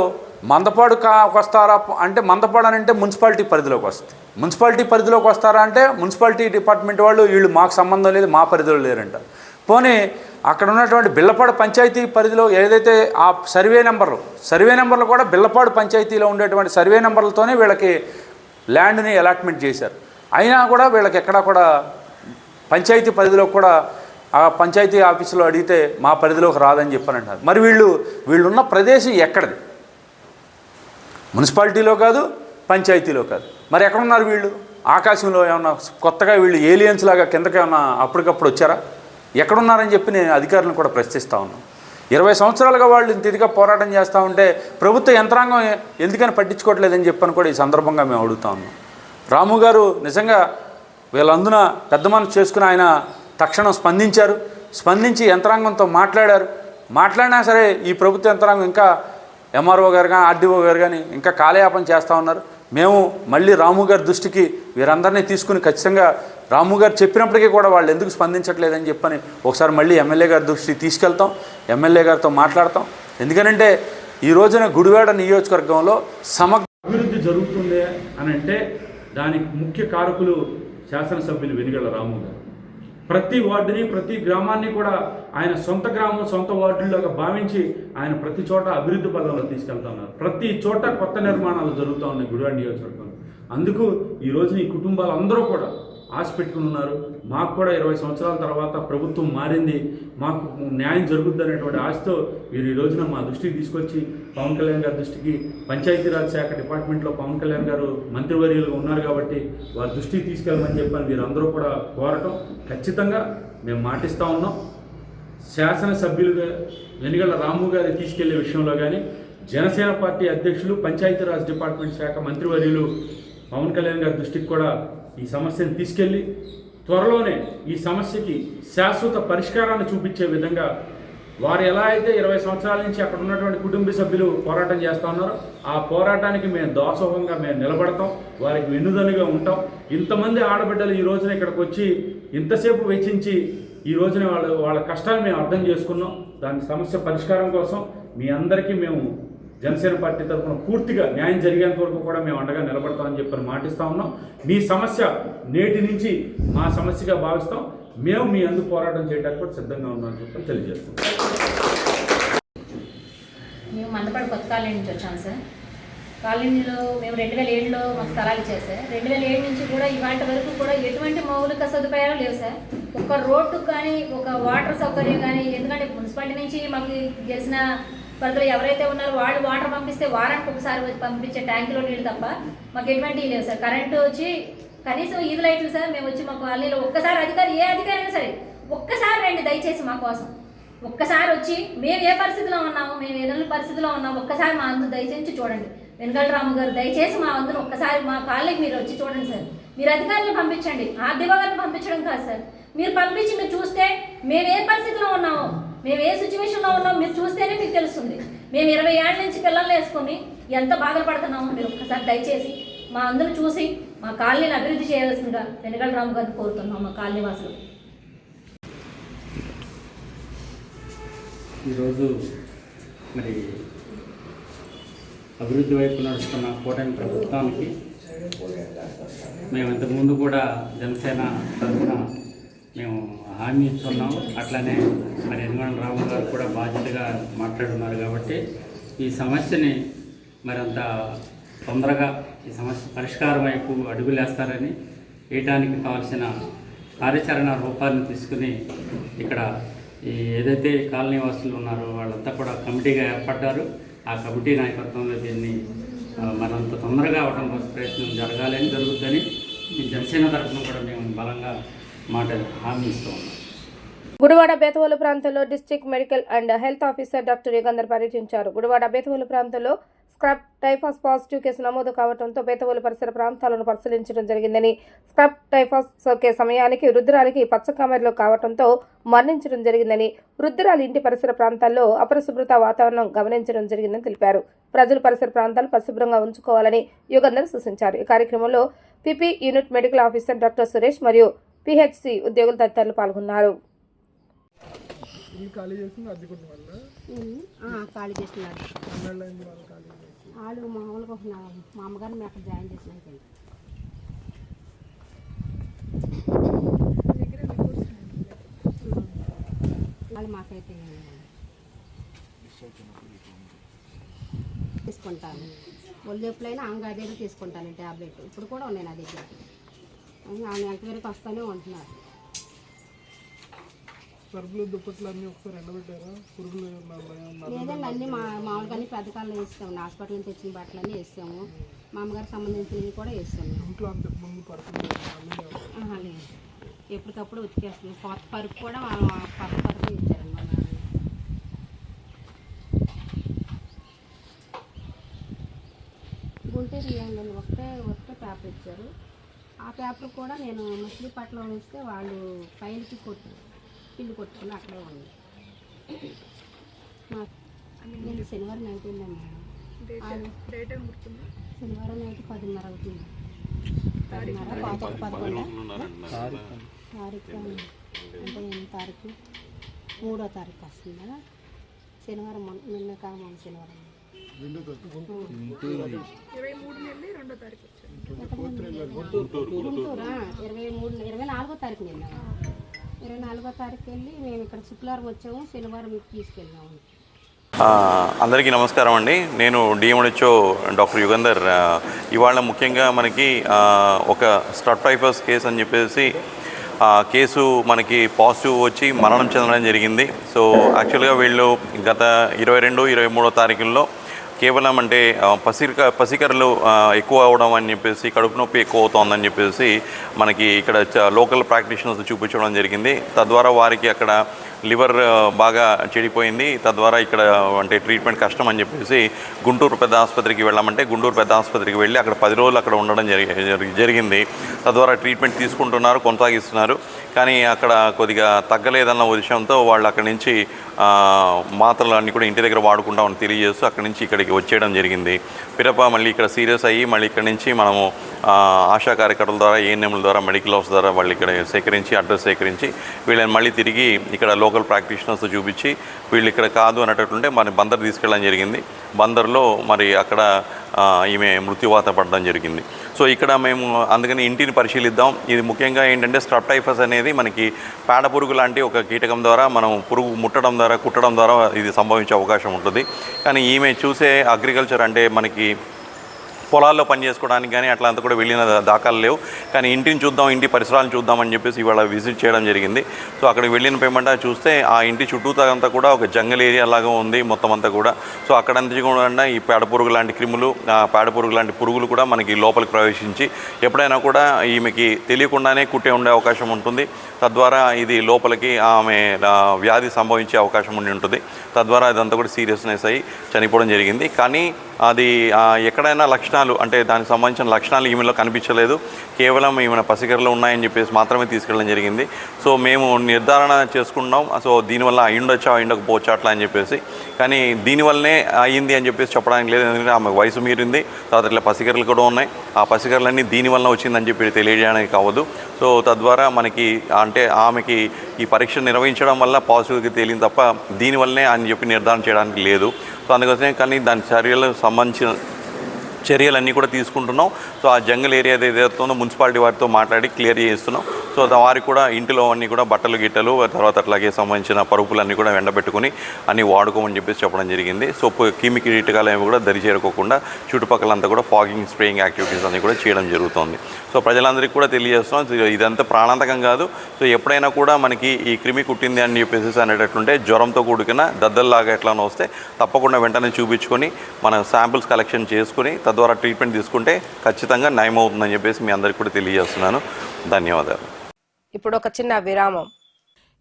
మందపాడు వస్తారా అంటే మందపాడు అని అంటే మున్సిపాలిటీ పరిధిలోకి వస్తుంది. మున్సిపాలిటీ పరిధిలోకి వస్తారా అంటే మున్సిపాలిటీ డిపార్ట్మెంట్ వాళ్ళు వీళ్ళు మాకు సంబంధం లేదు, మా పరిధిలో లేరంట. పోనీ అక్కడ ఉన్నటువంటి బిల్లపాడు పంచాయతీ పరిధిలో ఏదైతే ఆ సర్వే నెంబర్లు కూడా బిల్లపాడు పంచాయతీలో ఉండేటువంటి సర్వే నెంబర్లతోనే వీళ్ళకి ల్యాండ్ని అలాట్మెంట్ చేశారు. అయినా కూడా వీళ్ళకి ఎక్కడా కూడా పంచాయతీ పరిధిలో కూడా ఆ పంచాయతీ ఆఫీసులో అడిగితే మా పరిధిలోకి రాదని చెప్పారంటారు. మరి వీళ్ళున్న ప్రదేశం ఎక్కడిది? మున్సిపాలిటీలో కాదు, పంచాయతీలో కాదు, మరి ఎక్కడున్నారు వీళ్ళు? ఆకాశంలో ఏమన్నా కొత్తగా వీళ్ళు ఏలియన్స్ లాగా కిందకి ఏమన్నా అప్పటికప్పుడు వచ్చారా? ఎక్కడున్నారని చెప్పి నేను అధికారులను కూడా ప్రశ్నిస్తూ ఉన్నాను. 20 సంవత్సరాలుగా వాళ్ళు ఇంత ఇదిగా పోరాటం చేస్తూ ఉంటే ప్రభుత్వ యంత్రాంగం ఎందుకని పట్టించుకోవట్లేదని చెప్పని కూడా ఈ సందర్భంగా మేము అడుగుతా ఉన్నాం. రాము గారు నిజంగా వీళ్ళందున పెద్ద మనసు చేసుకుని ఆయన తక్షణం స్పందించారు. స్పందించి యంత్రాంగంతో మాట్లాడినా సరే ఈ ప్రభుత్వ యంత్రాంగం ఇంకా ఎంఆర్ఓ గారు కానీ ఆర్డీఓ గారు కానీ ఇంకా కాలయాపన చేస్తూ ఉన్నారు. మేము మళ్ళీ రాము గారి దృష్టికి వీరందరినీ తీసుకుని ఖచ్చితంగా రాము గారు చెప్పినప్పటికీ కూడా వాళ్ళు ఎందుకు స్పందించట్లేదని చెప్పని ఒకసారి మళ్ళీ ఎమ్మెల్యే గారి దృష్టికి తీసుకెళ్తాం, ఎమ్మెల్యే గారితో మాట్లాడతాం. ఎందుకంటే ఈ రోజున గుడివాడ నియోజకవర్గంలో సమగ్ర అభివృద్ధి జరుగుతుంది అని అంటే దానికి ముఖ్య కారకులు శాసనసభ్యులు వెనిగళ్ల రాము గారు. ప్రతి వార్డుని ప్రతి గ్రామాన్ని కూడా ఆయన సొంత గ్రామం సొంత వార్డుల్లోగా భావించి ఆయన ప్రతి చోట అభివృద్ధి పదంలో తీసుకెళ్తున్నారు. ప్రతి చోట కొత్త నిర్మాణాలు జరుగుతూ ఉన్నాయి గుడివాడ నియోజకవర్గంలో. అందుకు ఈ రోజున ఈ కుటుంబాలు అందరూ కూడా ఆశ పెట్టుకుని ఉన్నారు. మాకు కూడా 20 సంవత్సరాల తర్వాత ప్రభుత్వం మారింది, మాకు న్యాయం జరుగుద్ది అనేటువంటి ఆశతో వీరు ఈ రోజున మా దృష్టికి తీసుకొచ్చి పవన్ కళ్యాణ్ గారి దృష్టికి పంచాయతీరాజ్ శాఖ డిపార్ట్మెంట్లో పవన్ కళ్యాణ్ గారు మంత్రివర్యులుగా ఉన్నారు కాబట్టి వారి దృష్టికి తీసుకెళ్ళమని చెప్పని వీరందరూ కూడా కోరటం ఖచ్చితంగా మేము మాటిస్తూ ఉన్నాం. శాసనసభ్యులుగా వెనిగళ్ల రాము గారి తీసుకెళ్లే విషయంలో కానీ జనసేన పార్టీ అధ్యక్షులు పంచాయతీరాజ్ డిపార్ట్మెంట్ శాఖ మంత్రివర్యులు పవన్ కళ్యాణ్ గారి దృష్టికి కూడా ఈ సమస్యను తీసుకెళ్ళి త్వరలోనే ఈ సమస్యకి శాశ్వత పరిష్కారాన్ని చూపించే విధంగా వారు ఎలా అయితే 20 సంవత్సరాల నుంచి అక్కడ ఉన్నటువంటి కుటుంబ సభ్యులు పోరాటం చేస్తూ ఉన్నారో ఆ పోరాటానికి మేము దాసోహంగా మేము నిలబడతాం, వారికి వెన్నుదన్నుగా ఉంటాం. ఇంతమంది ఆడబిడ్డలు ఈ రోజున ఇక్కడికి వచ్చి ఇంతసేపు వెచ్చించి ఈ రోజున వాళ్ళ కష్టాన్ని మేము అర్థం చేసుకున్నాం. దాని సమస్య పరిష్కారం కోసం మీ అందరికీ మేము జనసేన పార్టీ తరఫున పూర్తిగా న్యాయం జరిగేంత వరకు కూడా మేము అండగా నిలబడతామని చెప్పని మాటిస్తూ ఉన్నాం. మీ సమస్య నేటి నుంచి మా సమస్యగా భావిస్తాం. మేము మీ అందుకు పోరాటం చేయడానికి కూడా సిద్ధంగా ఉన్నామని చెప్పి తెలియజేస్తున్నాం. మేము మందపాడు కొత్త కాలనీ నుంచి వచ్చాము సార్. కాలనీలో మేము 2007లో మాకు స్థలాలు ఇచ్చారు సార్. 2007 నుంచి కూడా ఇవాటి వరకు కూడా ఎటువంటి మౌలిక సదుపాయాలు లేవు సార్. ఒక రోడ్డు కానీ ఒక వాటర్ సౌకర్యం కానీ, ఎందుకంటే మున్సిపాలిటీ నుంచి మాకు గెలిచిన పరిధిలో ఎవరైతే ఉన్నారో వాళ్ళు వాటర్ పంపిస్తే వారానికి ఒకసారి వచ్చి పంపించే ట్యాంకులో నీళ్ళు తప్ప మాకు ఎటువంటి లేవు సార్. కరెంటు వచ్చి కనీసం ఈదు లైట్లు సార్. మేము వచ్చి మా కాలనీలో ఒక్కసారి ఏ అధికారి అయినా సరే ఒక్కసారి రండి దయచేసి మా కోసం. ఒక్కసారి వచ్చి మేము ఏ పరిస్థితిలో ఉన్నామో, మేము ఏదైనా పరిస్థితిలో ఉన్నామో ఒక్కసారి మా అందు దయచేసి చూడండి. వెనిగళ్ల రాము గారు దయచేసి మా అందును ఒక్కసారి మా కాలనీకి మీరు వచ్చి చూడండి సార్. మీరు అధికారులను పంపించండి, ఆర్డీఓ గారిని పంపించడం కాదు సార్. మీరు పంపించి మీరు చూస్తే మేము ఏ పరిస్థితిలో ఉన్నామో, మేము ఏ సిచ్యువేషన్లో ఉన్నామో మీరు చూస్తేనే మీకు తెలుస్తుంది. మేము 20 ఏళ్ళ నుంచి పిల్లల్ని వేసుకొని ఎంత బాధలు పడుతున్నామో మీరు ఒక్కసారి దయచేసి మా అందరూ చూసి మా కాలనీని అభివృద్ధి చేయవలసిందిగా వెనిగళ్ల రాము గారిని కోరుతున్నాం. మా కాలనీ వాసులు ఈరోజు మరి అభివృద్ధి వైపు నడుస్తున్న కూటమి ప్రభుత్వానికి మేము ఇంతకుముందు కూడా జనసేన తరఫున మేము హామీ ఇస్తున్నాం. అట్లనే మరి వెనిగళ్ల రాము గారు కూడా బాధ్యతగా మాట్లాడున్నారు కాబట్టి ఈ సమస్యని మరింత తొందరగా ఈ సమస్య పరిష్కారం వైపు అడుగులేస్తారని, వేయడానికి కావాల్సిన కార్యాచరణ రూపాన్ని తీసుకుని ఇక్కడ ఈ ఏదైతే కాలనీ వాసులు ఉన్నారో వాళ్ళంతా కూడా కమిటీగా ఏర్పడ్డారు. ఆ కమిటీ నాయకత్వంలో దీన్ని మరింత తొందరగా అవడం కోసం ప్రయత్నం జరుగుతుందని ఈ జనసేన తరఫున కూడా మేము బలంగా హామీ ఇస్తూ ఉన్నాం. గుడివాడ బేతవోలు ప్రాంతంలో district medical and health officer doctor Yugandhar పర్యటించారు. గుడివాడ బేతవోలు ప్రాంతంలో స్క్రబ్ టైఫాస్ పాజిటివ్ కేసు నమోదు కావడంతో బేతవోలు పరిసర ప్రాంతాలను పరిశీలించడం జరిగిందని, స్క్రబ్ టైఫాస్ సోకే సమయానికి వృద్ధురాలికి పచ్చకామెరలో కావడంతో మరణించడం జరిగిందని, వృద్ధురాలి ఇంటి పరిసర ప్రాంతాల్లో అపరిశుభ్రత వాతావరణం గమనించడం జరిగిందని తెలిపారు. ప్రజలు పరిసర ప్రాంతాలు పరిశుభ్రంగా ఉంచుకోవాలని యుగంధర్ సూచించారు. ఈ కార్యక్రమంలో PP unit medical officer doctor Suresh మరియు పిహెచ్సి ఉద్యోగులు తదితరులు పాల్గొన్నారు. ఖాళీ చేస్తున్నారు వాళ్ళు మామూలుగా మా అమ్మగారిని అక్కడ జాయిన్ చేసినాక వాళ్ళు మాకైతే తీసుకుంటాను. ఒళ్ళు ఎప్పుడైనా అంగడిలో తీసుకుంటాను ట్యాబ్లెట్. ఇప్పుడు కూడా ఉన్నాయి నా దగ్గర. ఆమె ఎంక్వైరీకి వస్తూనే ఉంటున్నారు. సరుకులు దుప్పట్లు అన్నీ ఒకసారి ఎండబెట్టారా? పురుగులు లేదండి, అన్నీ మామూలుగా పెద్దకాళ్ళు వేస్తాము. హాస్పిటల్ నుంచి తెచ్చిన బట్టలన్నీ వేస్తాము. మా అమ్మగారికి సంబంధించినవి కూడా వేస్తాము. ఇంట్లో అంతకు ముందు పరుపులు లేదు, ఎప్పటికప్పుడు ఉతికేస్తాము. కొత్త పరుపు కూడా కొత్త పరుపు ఇచ్చారండి మా నాన్న. గుంటూరు ఇవ్వండి, ఒకటే పేపర్ ఇచ్చారు. ఆ పేపర్ కూడా నేను మచిలీపట్నం ఇస్తే వాళ్ళు ఫైల్కి పిల్లు కొట్టుకుని అక్కడే ఉంది. నేను శనివారం నైట్ వెళ్ళాను మేడం. శనివారం నైట్ 10:30 అవుతుంది. 10:30 11 తారీఖు అంటే ఎన్ని తారీఖు? 3వ తారీఖు వస్తుందా? శనివారం నిన్న కామన్ శనివారం. గుంటూరా 24వ తారీఖు వెళ్ళాము. 24వ తారీఖు వెళ్ళి మేము ఇక్కడ శుక్రవారం వచ్చాము, శనివారం తీసుకెళ్ళాము. అందరికీ నమస్కారం అండి. నేను డిఎంహెచ్ఓ డాక్టర్ యుగంధర్. ఇవాళ ముఖ్యంగా మనకి ఒక స్ట్రప్ టైఫస్ కేసు అని చెప్పేసి కేసు మనకి పాజిటివ్ వచ్చి మరణం చెందడం జరిగింది. సో యాక్చువల్గా వీళ్ళు గత 22, 23 తారీఖుల్లో కేవలం అంటే పసికరలు ఎక్కువ అవడం అని చెప్పేసి, కడుపు నొప్పి ఎక్కువ అవుతుందని చెప్పేసి మనకి ఇక్కడ లోకల్ ప్రాక్టీషనర్స్ చూపించడం జరిగింది. తద్వారా వారికి అక్కడ లివర్ బాగా చెడిపోయింది. తద్వారా ఇక్కడ అంటే ట్రీట్మెంట్ కష్టం అని చెప్పేసి గుంటూరు పెద్ద ఆసుపత్రికి వెళ్ళామంటే గుంటూరు పెద్ద ఆసుపత్రికి వెళ్ళి అక్కడ 10 రోజులు అక్కడ ఉండడం జరిగింది. తద్వారా ట్రీట్మెంట్ తీసుకుంటున్నారు, కొనసాగిస్తున్నారు. కానీ అక్కడ కొద్దిగా తగ్గలేదన్న విషయంతో వాళ్ళు అక్కడి నుంచి మాత్రలు అన్నీ కూడా ఇంటి దగ్గర వాడుకుంటామని తెలియజేస్తూ అక్కడి నుంచి ఇక్కడికి వచ్చేయడం జరిగింది. పిరప మళ్ళీ ఇక్కడ సీరియస్ అయ్యి మళ్ళీ ఇక్కడ నుంచి మనము ఆశా కార్యకర్తల ద్వారా, ఏఎన్ఎంల ద్వారా, మెడికల్ ఆఫీస్ ద్వారా వాళ్ళు ఇక్కడ సేకరించి అడ్రస్ సేకరించి వీళ్ళని మళ్ళీ తిరిగి ఇక్కడ లోకల్ ప్రాక్టీషనర్స్ చూపించి వీళ్ళు ఇక్కడ కాదు అనేటట్లుంటే మరి బందర్ తీసుకెళ్ళడం జరిగింది. బందర్లో మరి అక్కడ ఈమె మృత్యువాత పడడం జరిగింది. సో ఇక్కడ మేము అందుకని ఇంటిని పరిశీలిద్దాం. ఇది ముఖ్యంగా ఏంటంటే స్ట్రప్ టైఫస్ అనేది మనకి పేడ పురుగు లాంటి ఒక కీటకం ద్వారా మనం పురుగు ముట్టడం ద్వారా, కుట్టడం ద్వారా ఇది సంభవించే అవకాశం ఉంటుంది. కానీ ఈమె చూసే అగ్రికల్చర్ అంటే మనకి పొలాల్లో పనిచేసుకోవడానికి కానీ అట్లా అంతా కూడా వెళ్ళిన దాఖలు లేవు. కానీ ఇంటిని చూద్దాం, ఇంటి పరిసరాలను చూద్దామని చెప్పేసి ఇవాళ విజిట్ చేయడం జరిగింది. సో అక్కడికి వెళ్ళిన పేమెంట్ చూస్తే ఆ ఇంటి చుట్టూతా అంతా కూడా ఒక జంగల్ ఏరియా లాగా ఉంది మొత్తం అంతా కూడా. సో అక్కడంతా కూడా ఈ పేడ పురుగు లాంటి క్రిములు, పేడ పురుగు లాంటి పురుగులు కూడా మనకి లోపలికి ప్రవేశించి ఎప్పుడైనా కూడా ఈమెకి తెలియకుండానే కుట్టే ఉండే అవకాశం ఉంటుంది. తద్వారా ఇది లోపలికి ఆమె వ్యాధి సంభవించే అవకాశం ఉండి ఉంటుంది. తద్వారా ఇదంతా కూడా సీరియస్నెస్ అయ్యి చనిపోవడం జరిగింది. కానీ అది ఎక్కడైనా లక్షణాలు అంటే దానికి సంబంధించిన లక్షణాలు ఈమెలో కనిపించలేదు. కేవలం ఈమె పసికరలు ఉన్నాయని చెప్పేసి మాత్రమే తీసుకెళ్ళడం జరిగింది. సో మేము నిర్ధారణ చేసుకున్నాం. సో దీనివల్ల అయ్యుండొచ్చా, అయ్యుండకపోవచ్చా అట్లా అని చెప్పేసి. కానీ దీనివల్లనే అయ్యింది అని చెప్పేసి చెప్పడానికి లేదు. ఎందుకంటే ఆమె వయసు మీరింది, తర్వాత ఇట్లా పసికరలు కూడా ఉన్నాయి. ఆ పసికరలన్నీ దీనివల్ల వచ్చిందని చెప్పి తెలియజేయడానికి కావద్దు. సో తద్వారా మనకి అంటే ఆమెకి ఈ పరీక్ష నిర్వహించడం వల్ల పాజిటివ్గా తేలింది తప్ప దీనివల్లనే అని చెప్పి నిర్ధారణ చేయడానికి లేదు. సో అందుకోసమే కానీ దాని చర్యలకు సంబంధించిన చర్యలన్నీ కూడా తీసుకుంటున్నాం. సో ఆ జంగల్ ఏరియా ఏదైతుందో మున్సిపాలిటీ వారితో మాట్లాడి క్లియర్ చేస్తున్నాం. సో వారికి కూడా ఇంటిలో అన్నీ కూడా బట్టలు గిట్టలు, తర్వాత అట్లాగే సంబంధించిన పరుపులన్నీ కూడా ఎండబెట్టుకుని అన్నీ వాడుకోమని చెప్పేసి చెప్పడం జరిగింది. సో కిమికి కీటకాలు ఏమి కూడా దరి చేరుకోకుండా చుట్టుపక్కలంతా కూడా ఫాగింగ్, స్ప్రేయింగ్ యాక్టివిటీస్ అన్నీ కూడా చేయడం జరుగుతుంది. సో ప్రజలందరికీ కూడా తెలియజేస్తున్నాం, ఇదంతా ప్రాణాంతకం కాదు. సో ఎప్పుడైనా కూడా మనకి ఈ క్రిమి కుట్టింది అని చెప్పేసి అనేటట్లుంటే జ్వరంతో కూడుకున్న దద్దల్లాగా ఎట్లా వస్తే తప్పకుండా వెంటనే చూపించుకొని మన శాంపిల్స్ కలెక్షన్ చేసుకుని తద్వారా ట్రీట్మెంట్ తీసుకుంటే ఖచ్చితంగా నయమవుతుందని చెప్పేసి మీ అందరికీ కూడా తెలియజేస్తున్నాను. ధన్యవాదాలు. ఇప్పుడు ఒక చిన్న విరామం.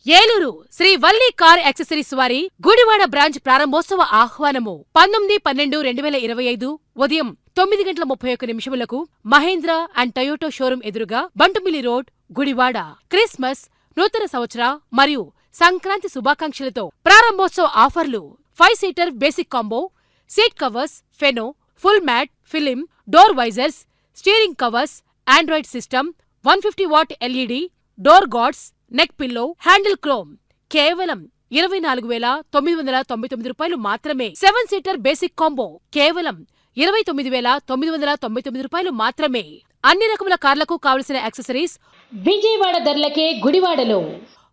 ఏలూరు శ్రీ వల్లి కార్ యాక్సెసరీస్ వారి గుడివాడ బ్రాంచ్ ప్రారంభోత్సవ ఆహ్వానము 19/12/2025 ఉదయం 9:31 మహేంద్ర అండ్ టయోటో షోరూం ఎదురుగా బంటుమిల్లి రోడ్, గుడివాడ. క్రిస్మస్, నూతన సంవత్సర మరియు సంక్రాంతి శుభాకాంక్షలతో ప్రారంభోత్సవ ఆఫర్లు: 5 seater basic combo, seat covers, ఫెనో, full mat, film, door visors, steering covers, Android system, 150 watt LED, door guards, neck pillow, handle chrome కేవలం 24,999 రూపాయలు మాత్రమే. 7 సీటర్ బేసిక్ కాంబో కేవలం 29,999 రూపాయలు మాత్రమే. అన్ని రకముల కార్లకు కావలసిన యాక్సెసరీస్ విజయవాడ ధరలకే గుడివాడలో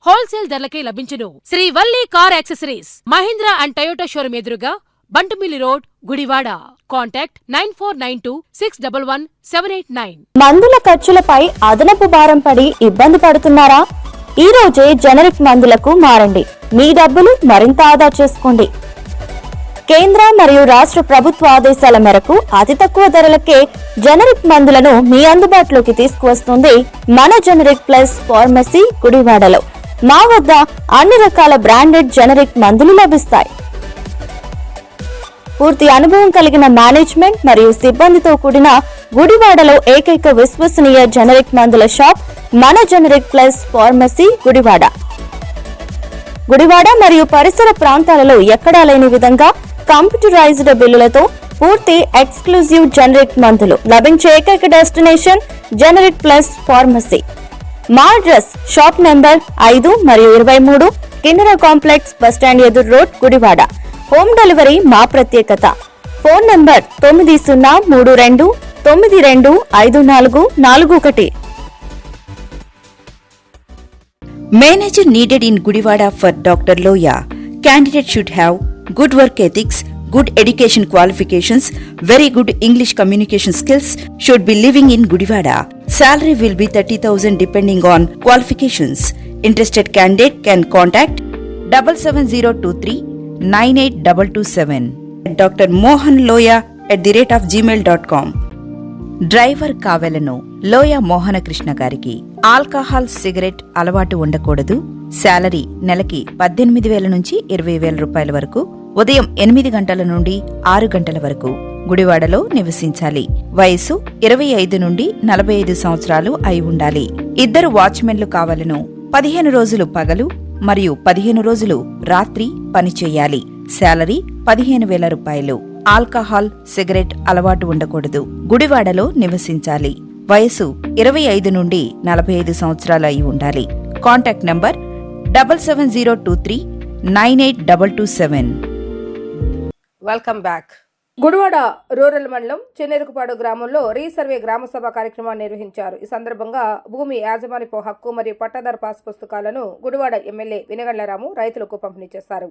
హోల్సేల్ ధరలకే లభించును. Shri Valli car accessories, Mahindra and Toyota showroom ఎదురుగా బంటుమిల్లి రోడ్, గుడివాడ. కాంటాక్ట్ 9492611789. మందుల ఖర్చులపై అదనపు భారం పడి ఇబ్బంది పడుతున్నారా? ఈ రోజే జనరిక్ మందులకు మారండి. మీ డబ్బులు మరింత ఆదా చేసుకోండి. కేంద్ర మరియు రాష్ట్ర ప్రభుత్వ ఆదేశాల మేరకు అతి తక్కువ ధరలకే జనరిక్ మందులను మీ అందుబాటులోకి తీసుకువస్తుంది మన జనరిక్ ప్లస్ ఫార్మసీ గుడివాడలో. మా వద్ద అన్ని రకాల బ్రాండెడ్ జనరిక్ మందులు లభిస్తాయి. పూర్తి అనుభవం కలిగిన మేనేజ్మెంట్ మరియు సిబ్బందితో కూడిన గుడివాడలో ఏకైక విశ్వసనీయ జనరిక్ మందుల షాప్ మన generic plus pharmacy Gudivada. Gudivada మరియు పరిసర ప్రాంతాలలో ఎక్కడా లేని విధంగా కంప్యూటరైజ్డ్ బిల్లులతో పూర్తి ఎక్స్క్లూజివ్ జనరిక్ మందులు లభించే ఏకైక డెస్టినేషన్ జనరిక్ ప్లస్ ఫార్మసీ. మా అడ్రస్ షాప్ నెంబర్ 5 మరియు 23, కిన్నెర కాంప్లెక్స్, బస్టాండ్ ఎదురు రోడ్, గుడివాడ. హోమ్ డెలివరీ మా ప్రత్యేకత. Phone number 9032925441. Manager needed in Gudivada for Dr. Loya. Candidate should have good work ethics, good education qualifications, very good English communication skills, should be living in Gudivada. Salary will be 30,000 depending on qualifications. Interested candidate can contact 77023 98227. Dr. Mohan Loya @gmail.com. Driver కావెలను లోయ మోహన కృష్ణ గారికి. ఆల్కహాల్, సిగరెట్ అలవాటు ఉండకూడదు. శాలరీ నెలకి 18,000 నుంచి 20,000 రూపాయల వరకు. ఉదయం 8 గంటల నుండి 6 గంటల వరకు. గుడివాడలో నివసించాలి. వయసు 25 నుండి 45 సంవత్సరాలు అయి ఉండాలి. 2 వాచ్మెన్లు కావలను. 15 రోజులు పగలు మరియు 15 రోజులు రాత్రి పనిచేయాలి. శాలరీ 15,000 రూపాయలు. ఆల్కహాల్, సిగరెట్ అలవాటు ఉండకూడదు. గుడివాడలో నివసించాలి. వయసు 25 నుండి 45 సంవత్సరాలు అయి ఉండాలి. Contact number 77023 98227. Welcome back. Gudivada rural మండలం చెన్నెరుకుపాడు గ్రామంలో రీసర్వే గ్రామసభ కార్యక్రమాన్ని నిర్వహించారు. ఈ సందర్భంగా భూమి యాజమాన్యపు హక్కు మరియు పట్టాదారు పాస్ పుస్తకాలను గుడివాడ ఎమ్మెల్యే వెనుగండ్ల రాము రైతులకు పంపిణీ చేశారు.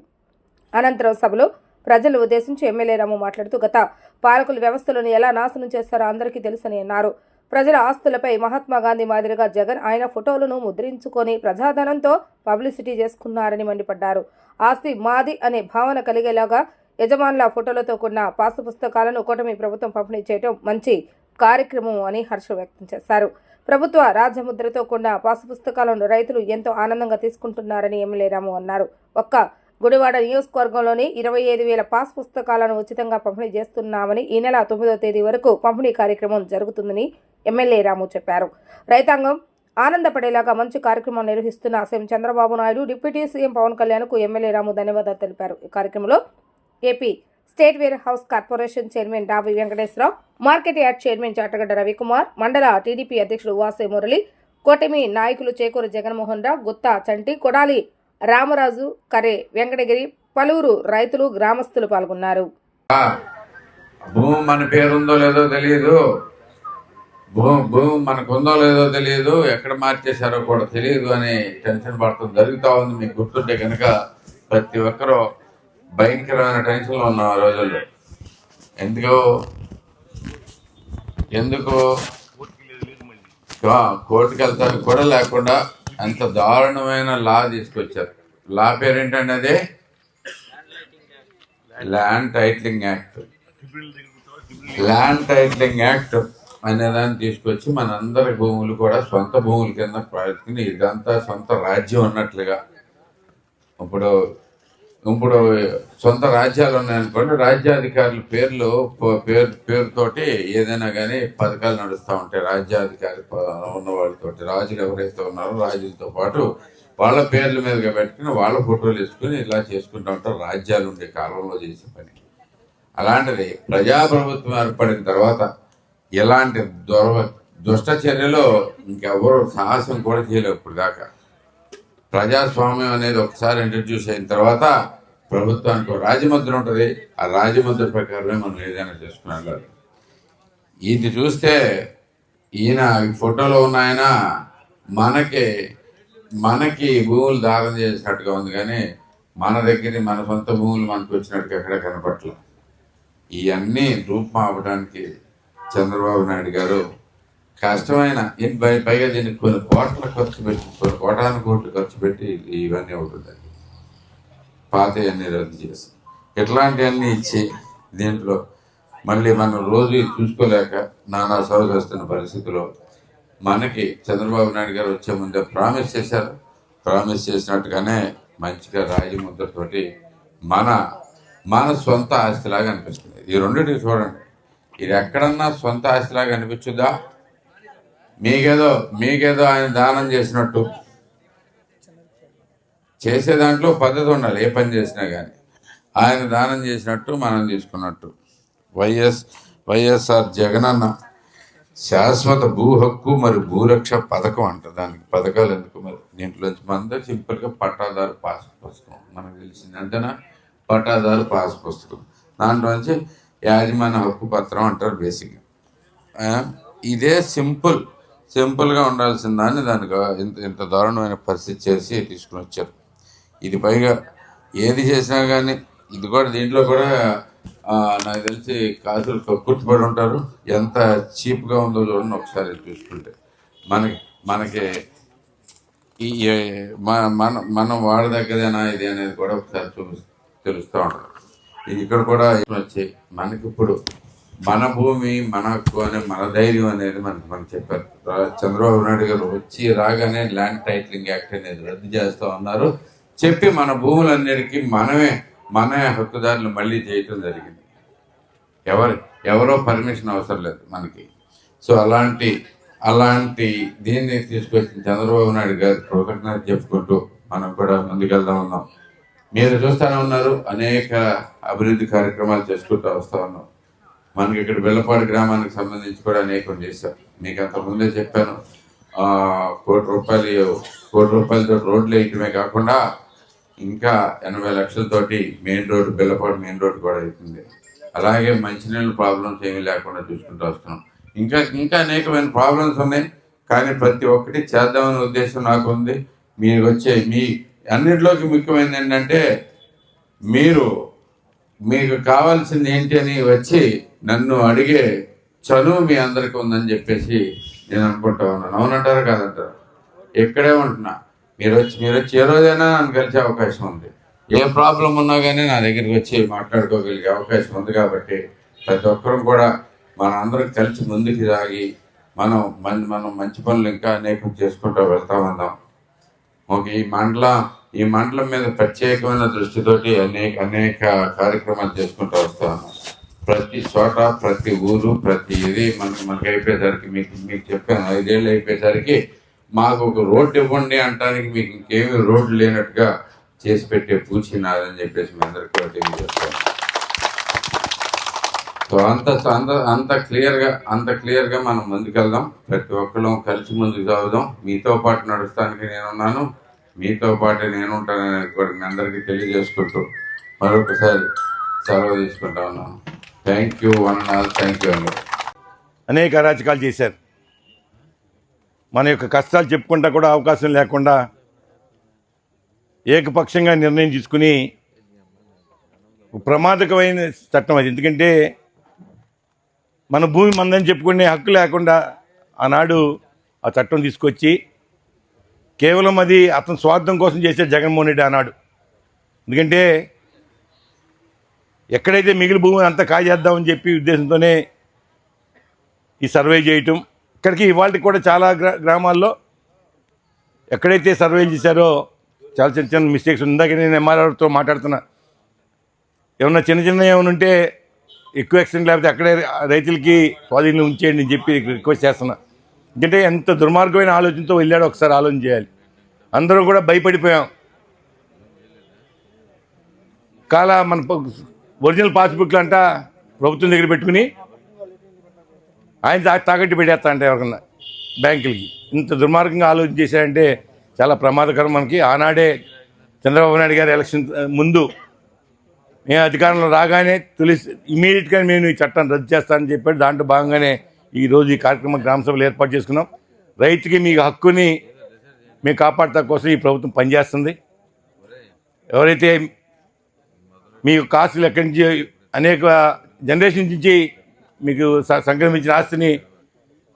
అనంతరం సభలో ప్రజలను ఉద్దేశించి ఎమ్మెల్యే రాము మాట్లాడుతూ గత పాలకుల వ్యవస్థలను ఎలా నాశనం చేస్తారో అందరికీ తెలుసని అన్నారు. ప్రజల ఆస్తులపై మహాత్మా గాంధీ మాదిరిగా జగన్ ఆయన ఫోటోలను ముద్రించుకొని ప్రజాధనంతో పబ్లిసిటీ చేసుకున్నారని మండిపడ్డారు. ఆస్తి మాది అనే భావన కలిగేలాగా యజమానుల ఫోటోలతో కూడిన పాసు పుస్తకాలను కూటమి ప్రభుత్వం పంపిణీ చేయడం మంచి కార్యక్రమం అని హర్షం వ్యక్తం చేశారు. ప్రభుత్వ రాజముద్రతో కూడిన పాసు పుస్తకాలను రైతులు ఎంతో ఆనందంగా తీసుకుంటున్నారని ఎమ్మెల్యే రాము అన్నారు. ఒక్క గుడివాడ నియోజకవర్గంలోని 25,000 పాస్ పుస్తకాలను ఉచితంగా పంపిణీ చేస్తున్నామని, ఈ నెల 9వ తేదీ వరకు పంపిణీ కార్యక్రమం జరుగుతుందని ఎమ్మెల్యే రాము చెప్పారు. రైతాంగం ఆనందపడేలాగా మంచి కార్యక్రమం నిర్వహిస్తున్న CM Chandrababu Naidu, deputy CM Pavan కళ్యాణ్కు ఎమ్మెల్యే రాము ధన్యవాదాలు తెలిపారు. ఈ కార్యక్రమంలో AP state warehouse corporation chairman Davi Venkateswararao, market yard chairman Chatagadda Ravikumar, మండల టీడీపీ అధ్యక్షుడు వాసే మురళి, కూటమి నాయకులు చేకూరు జగన్మోహన్ రావు, గుత్తా చంటి, కొడాలి రామరాజు, కరే వెంకటగిరి, పలువురు రైతులు, గ్రామస్తులు పాల్గొన్నారు. భూమి మన పేరుందో లేదో తెలియదు, భూమి మనకు ఉందో లేదో తెలియదు, ఎక్కడ మార్చేశారో కూడా తెలియదు అని టెన్షన్ పడటం జరుగుతూ ఉంది. మీకు గుర్తుంటే కనుక ప్రతి ఒక్కరూ భయంకరమైన టెన్షన్లో ఉన్నాం ఆ రోజుల్లో. ఎందుకు కోర్టుకు వెళ్తానికి కూడా లేకుండా అంత దారుణమైన లా తీసుకొచ్చారు. లా పేరేంటండి? అదే land titling act. Land titling act అనేదాన్ని తీసుకొచ్చి మనందరి భూములు కూడా సొంత భూముల కింద ప్రయత్ని ఇదంతా సొంత రాజ్యం అన్నట్లుగా. ఇప్పుడు సొంత రాజ్యాలు ఉన్నాయనుకోండి, రాజ్యాధికారుల పేరుతోటి ఏదైనా కానీ పథకాలు నడుస్తూ ఉంటాయి. రాజ్యాధికారి ఉన్న వాళ్ళతోటి రాజులు ఎవరైతే ఉన్నారో రాజులతో పాటు వాళ్ళ పేర్ల మీదుగా పెట్టుకుని వాళ్ళ ఫోటోలు వేసుకుని ఇలా చేసుకుంటూ ఉంటారు. రాజ్యాలు ఉండే కాలంలో చేసే పని. అలాంటిది ప్రజాప్రభుత్వం ఏర్పడిన తర్వాత ఇలాంటి దుష్ట చర్యలో ఇంకెవరూ సాహసం కూడా చేయలేవు. ఇప్పుడు దాకా ప్రజాస్వామ్యం అనేది ఒకసారి ఇంట్రడ్యూస్ అయిన తర్వాత ప్రభుత్వానికి రాజముద్ర ఉంటుంది. ఆ రాజముద్ర ప్రకారమే మనం ఏదైనా చేసుకున్నాం. ఇది చూస్తే ఈయన ఫోటోలో ఉన్న ఆయన మనకి భూములు దానం చేసినట్టుగా ఉంది, కానీ మన దగ్గర మన సొంత భూములు మనకు వచ్చినట్టుగా ఎక్కడ కనపట్లేదు. ఇవన్నీ రూపమాపడానికి చంద్రబాబు నాయుడు గారు కష్టమైన పైగా దీనికి కొన్ని కోట్ల ఖర్చు పెట్టి కొన్ని కోటాను కోట్లు ఖర్చు పెట్టి ఇవన్నీ అవుతుంది. పాతవన్నీ రద్దు చేసి ఇట్లాంటివన్నీ ఇచ్చి దీంట్లో మళ్ళీ మనం రోజు చూసుకోలేక నానా సౌలు వస్తున్న పరిస్థితిలో మనకి చంద్రబాబు నాయుడు గారు వచ్చే ముందే ప్రామిస్ చేశారు. ప్రామిస్ చేసినట్టుగానే మంచిగా రాజముద్రతోటి మన సొంత ఆస్తిలాగా అనిపిస్తుంది. ఈ రెండింటికి చూడండి, ఇది ఎక్కడన్నా సొంత ఆస్తిలాగా అనిపించుద్దా? మీకేదో ఆయన దానం చేసినట్టు చేసే దాంట్లో పద్ధతి ఉండాలి. ఏ పని చేసినా కానీ ఆయన దానం చేసినట్టు మనం తీసుకున్నట్టు. వైఎస్ఆర్ జగనన్న శాశ్వత భూ హక్కు మరి భూరక్ష పథకం అంట. దానికి పథకాలు ఎందుకు మరి? దీంట్లోంచి మన సింపుల్గా పట్టాదారు పాస్ పుస్తకం మనకు తెలిసింది అంతేనా? పట్టాదారు పాస్ పుస్తకం దాంట్లోంచి యాజమాన్య హక్కు పత్రం అంటారు బేసిక్గా. ఇదే సింపుల్గా ఉండాల్సిన దాన్ని దానికి ఇంత దారుణమైన పరిస్థితి చేసి తీసుకుని వచ్చారు. ఇది పైగా ఏది చేసినా కానీ ఇది కూడా దీంట్లో కూడా నాకు తెలిసి కాసులు కక్కుర్తిపడి ఉంటారు. ఎంత చీప్గా ఉందో చూడండి ఒకసారి చూసుకుంటే. మనకి మనం వాడదగ్గదేనా ఇది అనేది కూడా ఒకసారి తెలుస్తూ ఉంటారు. ఇక్కడ కూడా వచ్చి మనకి ఇప్పుడు మన భూమి మన హక్కు అనే మన ధైర్యం అనేది మనకు చెప్పారు. చంద్రబాబు నాయుడు గారు వచ్చి రాగానే ల్యాండ్ టైటిలింగ్ యాక్ట్ అనేది రద్దు చేస్తూ ఉన్నారు. చెప్పి మన భూములన్నిటికీ మన హక్కుదారులు మళ్ళీ చేయటం జరిగింది. ఎవరో పర్మిషన్ అవసరం లేదు మనకి. సో అలాంటి దీన్ని తీసుకొచ్చిన చంద్రబాబు నాయుడు గారి కృతజ్ఞత చెప్పుకుంటూ మనం కూడా ముందుకెళ్తా ఉన్నాం. మీరు చూస్తూనే ఉన్నారు, అనేక అభివృద్ధి కార్యక్రమాలు చేసుకుంటూ వస్తూ ఉన్నాం. మనకి ఇక్కడ బెల్లపాడు గ్రామానికి సంబంధించి కూడా అనేకం చేశారు. మీకు అంతకుముందే చెప్పాను, కోటి రూపాయలతో రోడ్లు వేయటమే కాకుండా ఇంకా 80 లక్షలతోటి మెయిన్ రోడ్డు బెల్లపాడు మెయిన్ రోడ్డు కూడా అవుతుంది. అలాగే మంచినీళ్ళ ప్రాబ్లమ్స్ ఏమీ లేకుండా చూసుకుంటూ వస్తున్నాం. ఇంకా అనేకమైన ప్రాబ్లమ్స్ ఉన్నాయి, కానీ ప్రతి ఒక్కటి చేద్దామనే ఉద్దేశం నాకు ఉంది. మీరు వచ్చే మీ అన్నింటిలోకి ముఖ్యమైనది ఏంటంటే మీకు కావాల్సింది ఏంటి అని వచ్చి నన్ను అడిగే చనువు మీ అందరికీ ఉందని చెప్పేసి నేను అనుకుంటా ఉన్నాను. అవునంటారా కాదంటారా? ఇక్కడే ఉంటున్నా. మీరు వచ్చి ఏ రోజైనా నన్ను కలిసే అవకాశం ఉంది. ఏ ప్రాబ్లం ఉన్నా కానీ నా దగ్గరికి వచ్చి మాట్లాడుకోగలిగే అవకాశం ఉంది. కాబట్టి ప్రతి ఒక్కరూ కూడా అందరం కలిసి ముందుకు సాగి మనం మంచి పనులు ఇంకా అనేకం చేసుకుంటూ వెళ్తా ఉందాం. ఓకే, ఈ మండలం మీద ప్రత్యేకమైన దృష్టితోటి అనేక కార్యక్రమాలు చేసుకుంటూ వస్తా ఉన్నాం. ప్రతి చోట ప్రతి ఊరు ప్రతి ఇది మనకి అయిపోయేసరికి మీకు చెప్పాను, 5 ఏళ్ళు అయిపోయేసరికి మాకు ఒక రోడ్డు ఇవ్వండి అంటానికి మీకు ఇంకేమీ రోడ్లు లేనట్టుగా చేసి పెట్టే పూచి నాదని చెప్పేసి మీ అందరికీ కూడా తెలియజేస్తాను. సో అంత క్లియర్గా మనం ముందుకెళ్దాం. ప్రతి ఒక్కళ్ళం కలిసి ముందుకు సాగుదాం. మీతో పాటు నడుస్తానికి నేనున్నాను, మీతో పాటు నేను ఉంటానని కూడా మీ అందరికీ తెలియజేసుకుంటూ మరొకసారి సెలవు తీసుకుంటా ఉన్నాను. థ్యాంక్ యూ అండి. అనేక అరాచకాలు చేశారు. మన యొక్క కష్టాలు చెప్పుకుంటా కూడా అవకాశం లేకుండా ఏకపక్షంగా నిర్ణయం తీసుకుని ప్రమాదకమైన చట్టం అది. ఎందుకంటే మన భూమి మందని చెప్పుకునే హక్కు లేకుండా ఆనాడు ఆ చట్టం తీసుకొచ్చి కేవలం అది అతని స్వార్థం కోసం చేసే జగన్మోహన్ రెడ్డి ఆనాడు. ఎందుకంటే ఎక్కడైతే మిగిలిన భూమిని అంతా కాజేద్దామని చెప్పి ఉద్దేశంతోనే ఈ సర్వే చేయటం. ఇక్కడికి ఇవాళకి కూడా చాలా గ్రామాల్లో ఎక్కడైతే సర్వేలు చేశారో చాలా చిన్న మిస్టేక్స్. ఇందాక నేను ఎంఆర్ఆర్తో మాట్లాడుతున్నా, ఏమన్నా చిన్న ఏమైనా ఉంటే ఎక్కువ యాక్సిడెంట్ లేకపోతే అక్కడే రైతులకి స్వాధీనం ఉంచేయండి అని చెప్పి రిక్వెస్ట్ చేస్తున్నా. ఎందుకంటే ఎంత దుర్మార్గమైన ఆలోచనతో వెళ్ళాడో ఒకసారి ఆలోచన చేయాలి. అందరూ కూడా భయపడిపోయాం. మన ఒరిజినల్ పాస్బుక్లు అంట ప్రభుత్వం దగ్గర పెట్టుకుని ఆయన తాకట్టు పెట్టేస్తా అంటే ఎవరికన్నా బ్యాంకులకి. ఇంత దుర్మార్గంగా ఆలోచన చేశారంటే చాలా ప్రమాదకరం. మనకి ఆనాడే చంద్రబాబు నాయుడు గారి ఎలక్షన్ ముందు మేము అధికారంలో రాగానే ఇమీడియట్గా నేను ఈ చట్టాన్ని రద్దు చేస్తానని చెప్పాడు. దాంట్లో భాగంగానే ఈరోజు ఈ కార్యక్రమం గ్రామ సభలు ఏర్పాటు చేసుకున్నాం. రైతుకి మీ హక్కుని మేము కాపాడతా కోసం ఈ ప్రభుత్వం పనిచేస్తుంది. ఎవరైతే మీకు ఆస్తులు ఎక్కడి నుంచి అనేక జనరేషన్ నుంచి మీకు సంక్రమించిన ఆస్తిని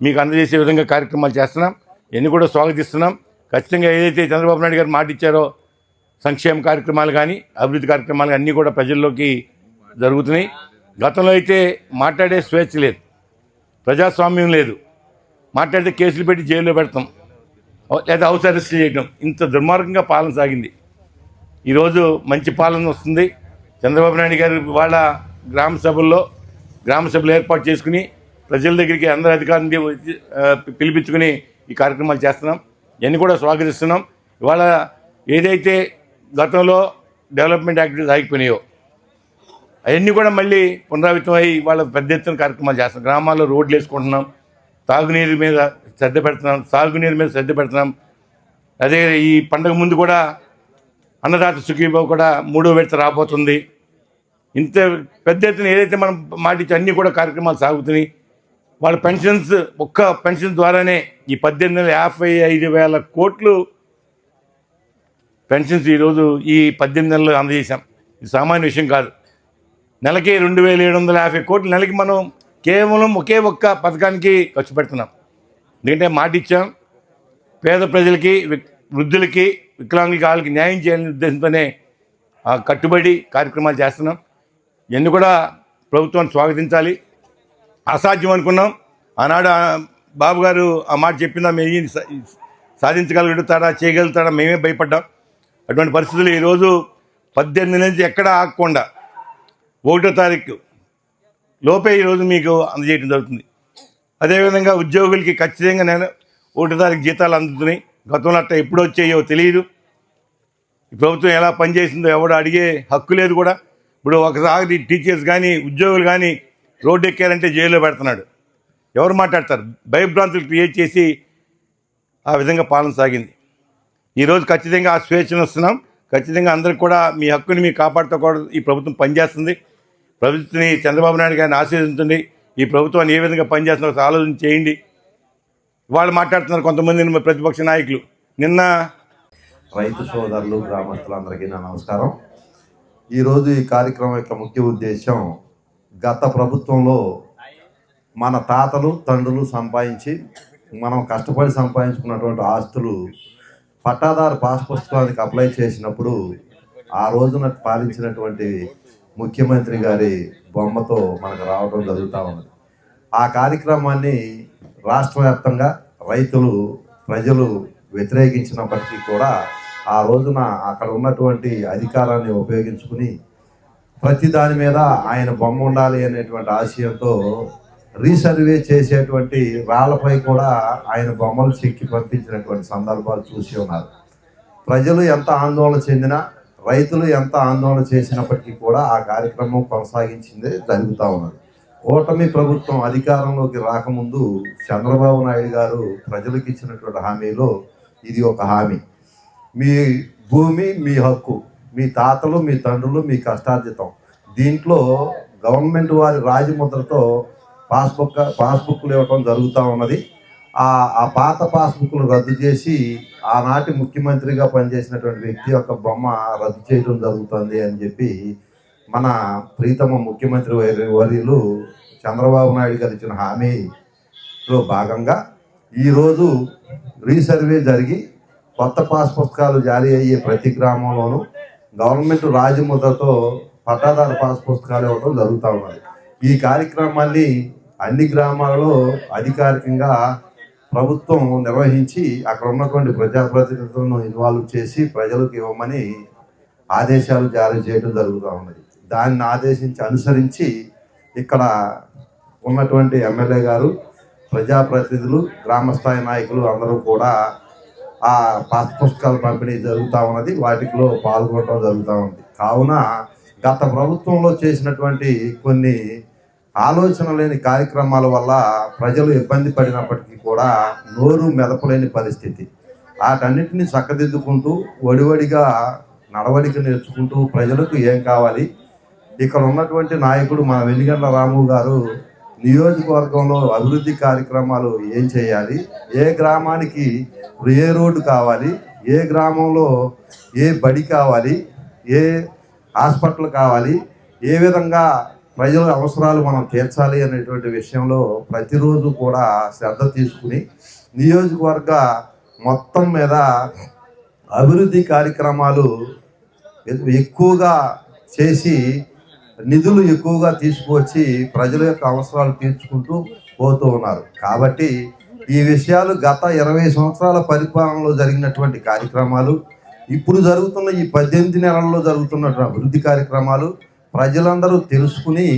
మీకు అందజేసే విధంగా కార్యక్రమాలు చేస్తున్నాం. ఇవన్నీ కూడా స్వాగతిస్తున్నాం. ఖచ్చితంగా ఏదైతే చంద్రబాబు నాయుడు గారు మాట ఇచ్చారో సంక్షేమ కార్యక్రమాలు కానీ అభివృద్ధి కార్యక్రమాలు అన్నీ కూడా ప్రజల్లోకి జరుగుతున్నాయి. గతంలో అయితే మాట్లాడే స్వేచ్ఛ లేదు, ప్రజాస్వామ్యం లేదు. మాట్లాడితే కేసులు పెట్టి జైల్లో పెడతాం లేదా హౌస్ అరెస్ట్ చేయడం, ఇంత దుర్మార్గంగా పాలన సాగింది. ఈరోజు మంచి పాలన వస్తుంది. చంద్రబాబు నాయుడు గారు వాళ్ళ గ్రామ సభలు ఏర్పాటు చేసుకుని ప్రజల దగ్గరికి అందరి అధికారులను పిలిపించుకుని ఈ కార్యక్రమాలు చేస్తున్నాం. ఇవన్నీ కూడా స్వాగతిస్తున్నాం. ఇవాళ ఏదైతే గతంలో డెవలప్మెంట్ యాక్టివిటీస్ ఆగిపోయినాయో అవన్నీ కూడా మళ్ళీ పునరావృతమై వాళ్ళ పెద్ద ఎత్తున కార్యక్రమాలు చేస్తున్నాం. గ్రామాల్లో రోడ్లు వేసుకుంటున్నాం, తాగునీరు మీద శ్రద్ధ పెడుతున్నాం. అదే ఈ పండుగ ముందు కూడా అన్నదాత సుఖీభావ కూడా 3వ విడత రాబోతుంది. ఇంత పెద్ద ఎత్తున ఏదైతే మనం మాటించి అన్నీ కూడా కార్యక్రమాలు సాగుతున్నాయి. వాళ్ళ పెన్షన్స్ ఒక్క పెన్షన్ ద్వారానే ఈ 18,55,000 కోట్లు పెన్షన్స్ ఈరోజు ఈ 18 నెలలు అందజేశాం. ఇది సామాన్య విషయం కాదు. నెలకి 2,750 కోట్లు నెలకి మనం కేవలం ఒక్క పథకానికి ఖర్చు పెడుతున్నాం. ఎందుకంటే మాట ఇచ్చాం, పేద ప్రజలకి, వృద్ధులకి, వికలాంగులకి, వాళ్ళకి న్యాయం చేయాలనే ఉద్దేశంతోనే కట్టుబడి కార్యక్రమాలు చేస్తున్నాం. ఇవన్నీ కూడా ప్రభుత్వాన్ని స్వాగతించాలి. అసాధ్యం అనుకున్నాం. ఆనాడు బాబు గారు ఆ మాట చెప్పిందా, మేము సాధించగలుగుతాడా, చేయగలుగుతాడా, మేమే భయపడ్డాం. అటువంటి పరిస్థితులు ఈరోజు 18 నుంచి ఎక్కడా ఆగకుండా 1వ తారీఖు లోపే ఈరోజు మీకు అందజేయడం జరుగుతుంది. అదేవిధంగా ఉద్యోగులకి ఖచ్చితంగా 1వ తారీఖు జీతాలు అందుతున్నాయి. గతంలో అట్లా ఎప్పుడు వచ్చాయో తెలియదు. ఈ ప్రభుత్వం ఎలా పనిచేసిందో ఎవడు అడిగే హక్కు లేదు కూడా. ఇప్పుడు ఒకసారి టీచర్స్ కానీ ఉద్యోగులు కానీ రోడ్డు ఎక్కారంటే జైల్లో పెడుతున్నాడు. ఎవరు మాట్లాడతారు? భయభ్రాంతులు క్రియేట్ చేసి ఆ విధంగా పాలన సాగింది. ఈరోజు ఖచ్చితంగా ఆ స్వేచ్ఛను వస్తున్నాం. ఖచ్చితంగా అందరికి కూడా మీ హక్కుని మీరు కాపాడుతూ కూడా ఈ ప్రభుత్వం పనిచేస్తుంది. ప్రభుత్వాన్ని చంద్రబాబు నాయుడు గారిని ఆశీర్వదించండి. ఈ ప్రభుత్వాన్ని ఏ విధంగా పనిచేస్తున్నారో ఆలోచన చేయండి. వాళ్ళు మాట్లాడుతున్నారు కొంతమంది ప్రతిపక్ష నాయకులు. నిన్న రైతు సోదరులు, గ్రామస్తులందరికీ నా నమస్కారం. ఈరోజు ఈ కార్యక్రమం యొక్క ముఖ్య ఉద్దేశం, గత ప్రభుత్వంలో మన తాతలు తండ్రులు సంపాదించి మనం కష్టపడి సంపాదించుకున్నటువంటి ఆస్తులు పట్టాదారు పాస్ పుస్తకానికి అప్లై చేసినప్పుడు ఆ రోజున పాలించినటువంటి ముఖ్యమంత్రి గారి బొమ్మతో మనకు రావడం జరుగుతూ ఉన్నది. ఆ కార్యక్రమాన్ని రాష్ట్ర వ్యాప్తంగా రైతులు, ప్రజలు వ్యతిరేకించినప్పటికీ కూడా ఆ రోజున అక్కడ ఉన్నటువంటి అధికారాన్ని ఉపయోగించుకుని ప్రతి దాని మీద ఆయన బొమ్మ ఉండాలి అనేటువంటి ఆశయంతో రీసర్వే చేసేటువంటి రాళ్లపై కూడా ఆయన బొమ్మలు చెక్కి పంపించినటువంటి సందర్భాలు చూసి ఉన్నారు. ప్రజలు ఎంత ఆందోళన చెందినా, రైతులు ఎంత ఆందోళన చేసినప్పటికీ కూడా ఆ కార్యక్రమం కొనసాగించిందే జరుగుతూ ఉన్నది. ఓటమి ప్రభుత్వం అధికారంలోకి రాకముందు చంద్రబాబు నాయుడు గారు ప్రజలకు ఇచ్చినటువంటి హామీలో ఇది ఒక హామీ. మీ భూమి మీ హక్కు, మీ తాతలు మీ తండ్రులు మీ కష్టార్జితం. దీంట్లో గవర్నమెంట్ వారి రాజముద్రతో పాస్బుక్లు ఇవ్వటం జరుగుతూ ఉన్నది. ఆ పాత పాస్బుక్లు రద్దు చేసి ఆనాటి ముఖ్యమంత్రిగా పనిచేసినటువంటి వ్యక్తి యొక్క బొమ్మ రద్దు చేయడం జరుగుతుంది అని చెప్పి మన ప్రీతమ ముఖ్యమంత్రి వర్యులు చంద్రబాబు నాయుడు గారు ఇచ్చిన హామీలో భాగంగా ఈరోజు రీసర్వే జరిగి కొత్త పాస్ పుస్తకాలు జారీ అయ్యే ప్రతి గ్రామంలోనూ గవర్నమెంట్ రాజముద్రతో పట్టాదారు పాస్ పుస్తకాలు ఇవ్వడం జరుగుతూ ఉన్నది. ఈ కార్యక్రమాన్ని అన్ని గ్రామాలలో అధికారికంగా ప్రభుత్వం నిర్వహించి అక్కడ ఉన్నటువంటి ప్రజాప్రతినిధులను ఇన్వాల్వ్ చేసి ప్రజలకు ఇవ్వమని ఆదేశాలు జారీ చేయడం జరుగుతూ ఉన్నది. దాన్ని అనుసరించి ఇక్కడ ఉన్నటువంటి ఎమ్మెల్యే గారు, ప్రజాప్రతినిధులు, గ్రామస్థాయి నాయకులు అందరూ కూడా ఆ పాస్ పుస్తకాల పంపిణీ జరుగుతూ ఉన్నది. వాటిలో పాల్గొనడం జరుగుతూ ఉంది. కావున గత ప్రభుత్వంలో చేసినటువంటి కొన్ని ఆలోచన లేని కార్యక్రమాల వల్ల ప్రజలు ఇబ్బంది పడినప్పటికీ కూడా నోరు మెదపలేని పరిస్థితి. వాటన్నిటిని చక్కదిద్దుకుంటూ వడివడిగా నడవడిక నేర్చుకుంటూ ప్రజలకు ఏం కావాలి, ఇక్కడ ఉన్నటువంటి నాయకుడు మన వెనిగండ్ల రాము గారు నియోజకవర్గంలో అభివృద్ధి కార్యక్రమాలు ఏం చేయాలి, ఏ గ్రామానికి ఏ రోడ్డు కావాలి, ఏ గ్రామంలో ఏ బడి కావాలి, ఏ హాస్పిటల్ కావాలి, ఏ విధంగా ప్రజల అవసరాలు మనం తీర్చాలి అనేటువంటి విషయంలో ప్రతిరోజు కూడా శ్రద్ధ తీసుకుని నియోజకవర్గ మొత్తం మీద అభివృద్ధి కార్యక్రమాలు ఎక్కువగా చేసి నిధులు ఎక్కువగా తీసుకువచ్చి ప్రజల యొక్క అవసరాలు తీర్చుకుంటూ పోతూ ఉన్నారు. కాబట్టి ఈ విషయాలు గత 20 సంవత్సరాల పరిపాలనలో జరిగినటువంటి కార్యక్రమాలు, ఇప్పుడు జరుగుతున్న ఈ 18 నెలల్లో జరుగుతున్నటువంటి అభివృద్ధి కార్యక్రమాలు ప్రజలందరూ తెలుసుకుని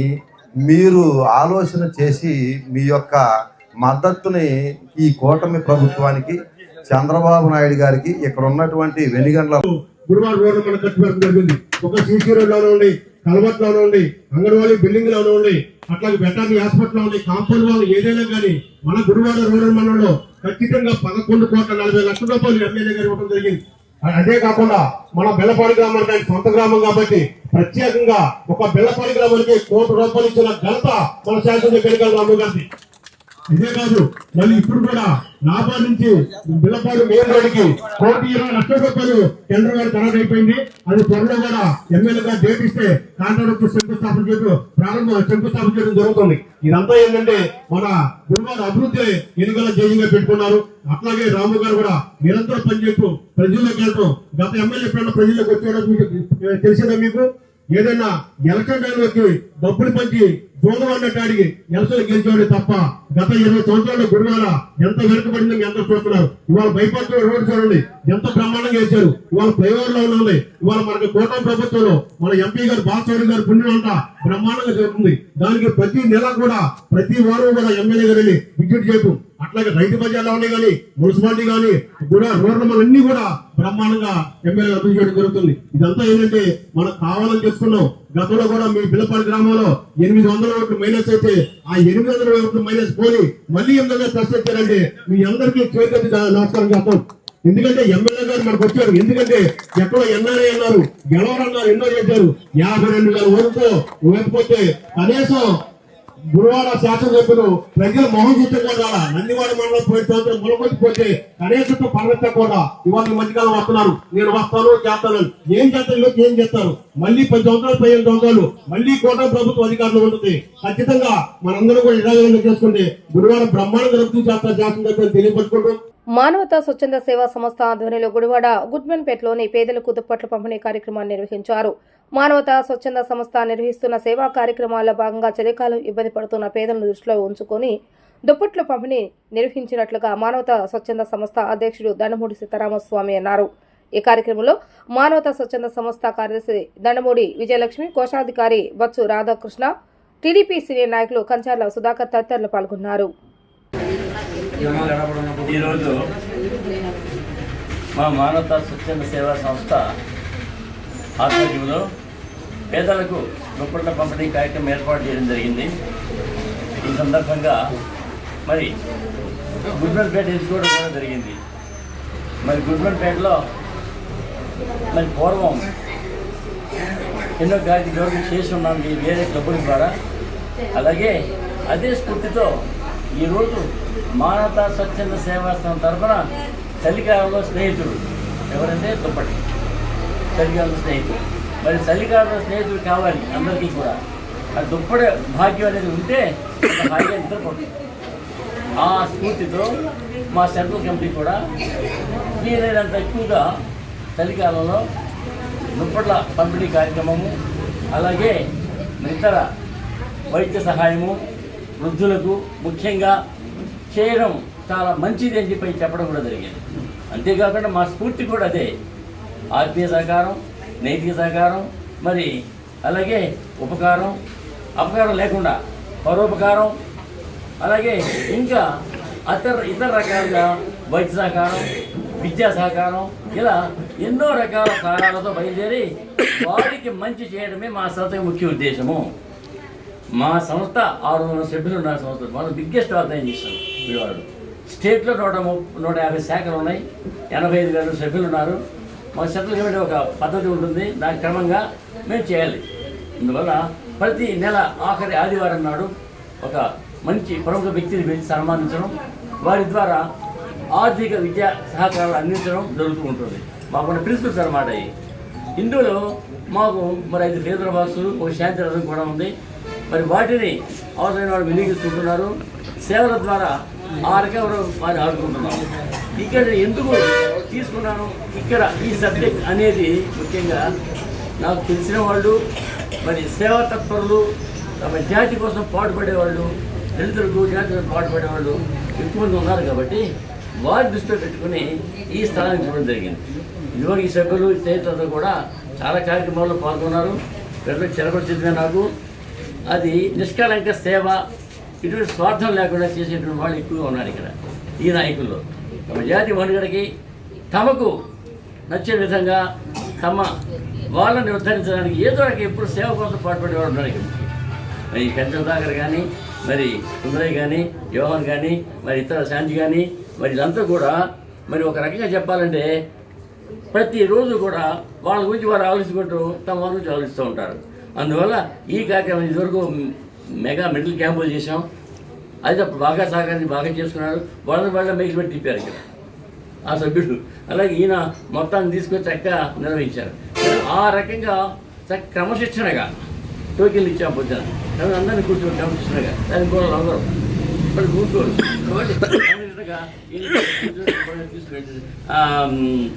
మీరు ఆలోచన చేసి మీ యొక్క మద్దతుని ఈ కూటమి ప్రభుత్వానికి, చంద్రబాబు నాయుడు గారికి, ఇక్కడ ఉన్నటువంటి వెనిగండ్ల గుడివాడ రోడ్డు మనం కట్టుబెట్టడం జరిగింది. ఒక సీసీ రోడ్ లోనే ఉండి, కల్వర్ట్ లోనే ఉండి, అంగన్వాడీ బిల్డింగ్ లోనే ఉండి, అట్లాగే వెటర్నరీ హాస్పిటల్ లో ఉండి, కాంపౌండ్ వాళ్ళు ఏదైనా కానీ మన గుడివాడ రోడ్డు మండలంలో ఖచ్చితంగా 11,40,00,000 రూపాయలు ఎమ్మెల్యే గారు ఇవ్వడం జరిగింది. అదే కాకుండా మన బెల్లపాడి గ్రామానికి ఆయన సొంత గ్రామం కాబట్టి ప్రత్యేకంగా ఒక బెల్లపాడి గ్రామానికి 1 కోటి రూపాయలు ఇచ్చిన ఘనత మన శాసనసభ్యులు వెనిగండ్ల రాము గారిది. ఇదే కాదు, మళ్ళీ ఇప్పుడు కూడా నాబా నుంచి బిల్లపాడు మెయిన్ రోడ్డుకి 1,20,00,000 రూపాయలు టెండర్ గారు ఖరారు అయిపోయింది. అది త్వరలో కూడా ఎమ్మెల్యే గారు డేట్ ఇస్తే కాంట్రాక్టర్ శంకుస్థాపన చేయడం జరుగుతుంది. ఇదంతా ఏంటంటే మన గుడివాడ అభివృద్ధి ఎన్నికల జయంగా పెట్టుకున్నారు. అట్లాగే రాము గారు కూడా నిరంతరం పనిచేస్తూ ప్రజల్లోకి వెళ్తూ, గత ఎమ్మెల్యే ఎప్పుడైనా ప్రజల్లోకి వచ్చేయడం మీకు తెలిసిందా? మీకు ఏదైనా ఎలక్షన్ టైంలోకి డబ్బులు పంచి దూరమన్నట్టు ఎలక్షన్ గెలిచేవాడు తప్ప గత 20 సంవత్సరాలు గుడివాడ ఎంత వెనుకబడిందో మీ అందరూ చూస్తున్నారు. ఇవాళ బైపాస్ రోడ్ చూడండి ఎంత బ్రహ్మాండంగా వేశారు. ఇవాళ ఫ్లైఓవర్ లో ఉంది. ఇవాళ మనకి కూటమి ప్రభుత్వంలో మన ఎంపీ గారు బాలస్వామి గారు పుణ్యం అంతా బ్రహ్మాండంగా జరుగుతుంది. దానికి ప్రతి నెల కూడా ప్రతి వారం కూడా ఎమ్మెల్యే గారు వెళ్ళి విజిట్ చేయడం, అట్లాగే రైతు బజార్లో ఉన్నాయి కానీ, మున్సిపాలిటీ కానీ కూడా రోడ్లు మనన్నీ కూడా బ్రహ్మాండంగా ఎమ్మెల్యే అభివృద్ధి చేయడం జరుగుతుంది. ఇదంతా ఏంటంటే మనకు కావాలని తెలుసుకున్నాం. గతంలో కూడా మీ బిల్లపాడి గ్రామంలో 800 ఓట్లు మైనస్ అయితే ఆ 800 ఓట్లు మైనస్ పోయి మళ్ళీ 800 ప్లస్ వచ్చారంటే మీ అందరికీ చేతి నమస్కారం చేస్తాం. ఎందుకంటే ఎమ్మెల్యే గారు మనకు వచ్చారు. ఎందుకంటే ఎక్కడో ఎన్ఆర్ఐ అన్నారు, గెలవరన్నారు, ఎన్నో చేశారు. 52,000 ఓట్లతో ఓడిపోతే కనీసం గుడివాడ శాసనసభ్యులు ప్రజల మొహం చూడకుండా నందివాడ మండలం పోయిన సంవత్సరం మొలకొచ్చిపోతే కనీసం పర్వత కూడా ఇవాళ ఈ మధ్యకాలం వస్తున్నారు. నేను వస్తాను చేస్తాను, ఏం చేస్తారు, ఏం చేస్తారు? మళ్ళీ 10 సంవత్సరాలు 15 సంవత్సరాలు మళ్ళీ కూటమి ప్రభుత్వం అధికారంలో ఉంటుంది. ఖచ్చితంగా మనందరూ కూడా ఇలాగే చేసుకుంటే గుడివాడ బ్రహ్మాండ జరుగుతుంది శాసనసభ్యులు తెలియపరుచుకుంటూ మానవతా స్వచ్ఛంద సేవా సంస్థ ఆధ్వర్యంలో గుడివాడ గుడ్మెన్పేటలోని పేదలకు దుప్పట్ల పంపిణీ కార్యక్రమాన్ని నిర్వహించారు. మానవతా స్వచ్ఛంద సంస్థ నిర్వహిస్తున్న సేవా కార్యక్రమాల్లో భాగంగా చలికాలం ఇబ్బంది పడుతున్న పేదలను దృష్టిలో ఉంచుకొని దుప్పట్ల పంపిణీ నిర్వహించినట్లుగా మానవతా స్వచ్ఛంద సంస్థ అధ్యక్షుడు దండమూడి సీతారామస్వామి అన్నారు. ఈ కార్యక్రమంలో మానవతా స్వచ్ఛంద సంస్థ కార్యదర్శి దండమూడి విజయలక్ష్మి, కోశాధికారి బత్సు రాధాకృష్ణ, టీడీపీ సీనియర్ నాయకులు కంచార్ల సుధాకర్ తదితరులు పాల్గొన్నారు. ఈరోజు మా మానవతా స్వచ్ఛంద సేవా సంస్థ ఆధ్వర్యంలో పేదలకు దుప్పట్ల పంపిణీ కార్యక్రమం ఏర్పాటు చేయడం జరిగింది. ఈ సందర్భంగా మరి గుడ్మెన్పేట ఎంచుకోవడం కూడా జరిగింది. మరి గుడ్మెన్పేటలో మరి పూర్వం ఎన్నో కార్యక్రమాలు చేసి ఉన్నాం వేరే క్లబ్బుల ద్వారా. అలాగే అదే స్ఫూర్తితో ఈరోజు మానవతా స్వచ్ఛంద సేవా సంస్థ తరఫున చలికాలంలో స్నేహితుడు ఎవరంటే దుప్పటి చలికాలంలో స్నేహితుడు. మరి చలికాలంలో స్నేహితుడు కావాలి అందరికీ కూడా. ఆ దుప్పటి భాగ్యం అనేది ఉంటే హాయిగా నిద్రపోతుంది. ఆ స్ఫూర్తితో మా సెంట్రల్ కమిటీ కూడా వీలైనంత ఎక్కువగా చలికాలంలో దుప్పట్ల పంపిణీ కార్యక్రమము, అలాగే ఇతర వైద్య సహాయము వృద్ధులకు ముఖ్యంగా చేయడం చాలా మంచిది అని చెప్పి చెప్పడం కూడా జరిగింది. అంతేకాకుండా మా స్ఫూర్తి కూడా అదే, ఆత్మీయ సహకారం, నైతిక సహకారం, మరి అలాగే ఉపకారం, అపకారం లేకుండా పరోపకారం, అలాగే ఇంకా ఇతర రకాలుగా వైద్య సహకారం, విద్యా సహకారం, ఇలా ఎన్నో రకాల సహకారాలతో బయలుదేరి వారికి మంచి చేయడమే మా సంస్థ ముఖ్య ఉద్దేశము. మా సంస్థ 600 సభ్యులు ఉన్న సంస్థ, మనం బిగ్గెస్ట్ ఆర్గనైజేషన్ విజయవాడలో. స్టేట్లో 150 శాఖలు ఉన్నాయి, 85,000 సభ్యులు ఉన్నారు. మా సెంట్రల్ కమిటీ ఒక పద్ధతి ఉంటుంది, దాని క్రమంగా మేము చేయాలి. అందువల్ల ప్రతి నెల ఆఖరి ఆదివారం నాడు ఒక మంచి ప్రముఖ వ్యక్తిని పిలిచి సన్మానించడం, వారి ద్వారా ఆర్థిక విద్యా సహకారాలు అందించడం జరుగుతూ ఉంటుంది. మాకున్న ప్రిన్సిపల్స్ అన్నమాట. ఇందులో మాకు మరి 5 ఫేదర్ బాక్సులు, ఒక శాంతి రథం కూడా ఉంది. మరి వాటిని అవసరమైన వాళ్ళు వినియోగించుకుంటున్నారు. సేవల ద్వారా ఆ రకంగా వారిని ఆడుకుంటున్నాను. ఇక్కడ ఎందుకు తీసుకున్నాను, ఇక్కడ ఈ సబ్జెక్ట్ అనేది ముఖ్యంగా నాకు తెలిసిన వాళ్ళు, మరి సేవా తత్పరులు, తమ జాతి కోసం పాటుపడేవాళ్ళు, దళితులకు జాతి కోసం పాటుపడేవాళ్ళు ఎక్కువ మంది ఉన్నారు కాబట్టి వారి దృష్టిలో పెట్టుకుని ఈ స్థలాన్ని చూడడం జరిగింది. ఇదివరకు ఈ సభ్యులు స్నేహితులతో కూడా చాలా కార్యక్రమాల్లో పాల్గొన్నారు. పెద్దలకు చెరపరిచింది నాకు. అది నిష్కలంక సేవ, ఇటువంటి స్వార్థం లేకుండా చేసేటువంటి వాళ్ళు ఎక్కువగా ఉన్నారు ఇక్కడ ఈ నాయకుల్లో. తమ జాతి మనుగడకి తమకు నచ్చే విధంగా తమ వాళ్ళని నిర్ధారించడానికి ఏదో రకం ఎప్పుడు సేవ కోసం పాటుపడేవాడు ఉన్నారు ఇక్కడ. మరి పెంచల దాగర్ కానీ, మరి సుందరయ్య కానీ, యోహన్ కానీ, మరి ఇతర శాంతి కానీ, మరి ఇదంతా కూడా మరి ఒక రకంగా చెప్పాలంటే ప్రతిరోజు కూడా వాళ్ళ గురించి వారు ఆలోచించుకుంటూ తమ వాళ్ళ గురించి ఆలోచిస్తూ ఉంటారు. అందువల్ల ఈ కార్యక్రమం ఇదివరకు మెగా మెడికల్ క్యాంపులు చేసాం. అది అప్పుడు బాగా సహకారించి బాగా చేసుకున్నారు. వాళ్ళ మెయిల్ పెట్టి తిప్పారు ఇక్కడ ఆ సభ్యుడు. అలాగే ఈయన మొత్తాన్ని తీసుకొని చక్కగా నిర్వహించారు. ఆ రకంగా క్రమశిక్షణగా టోకెన్లు ఇచ్చాం పొద్దున. అందరినీ కూర్చొని క్రమశిక్షణగా దాని కూడా అందరూ వాళ్ళు కూర్చోరు కాబట్టి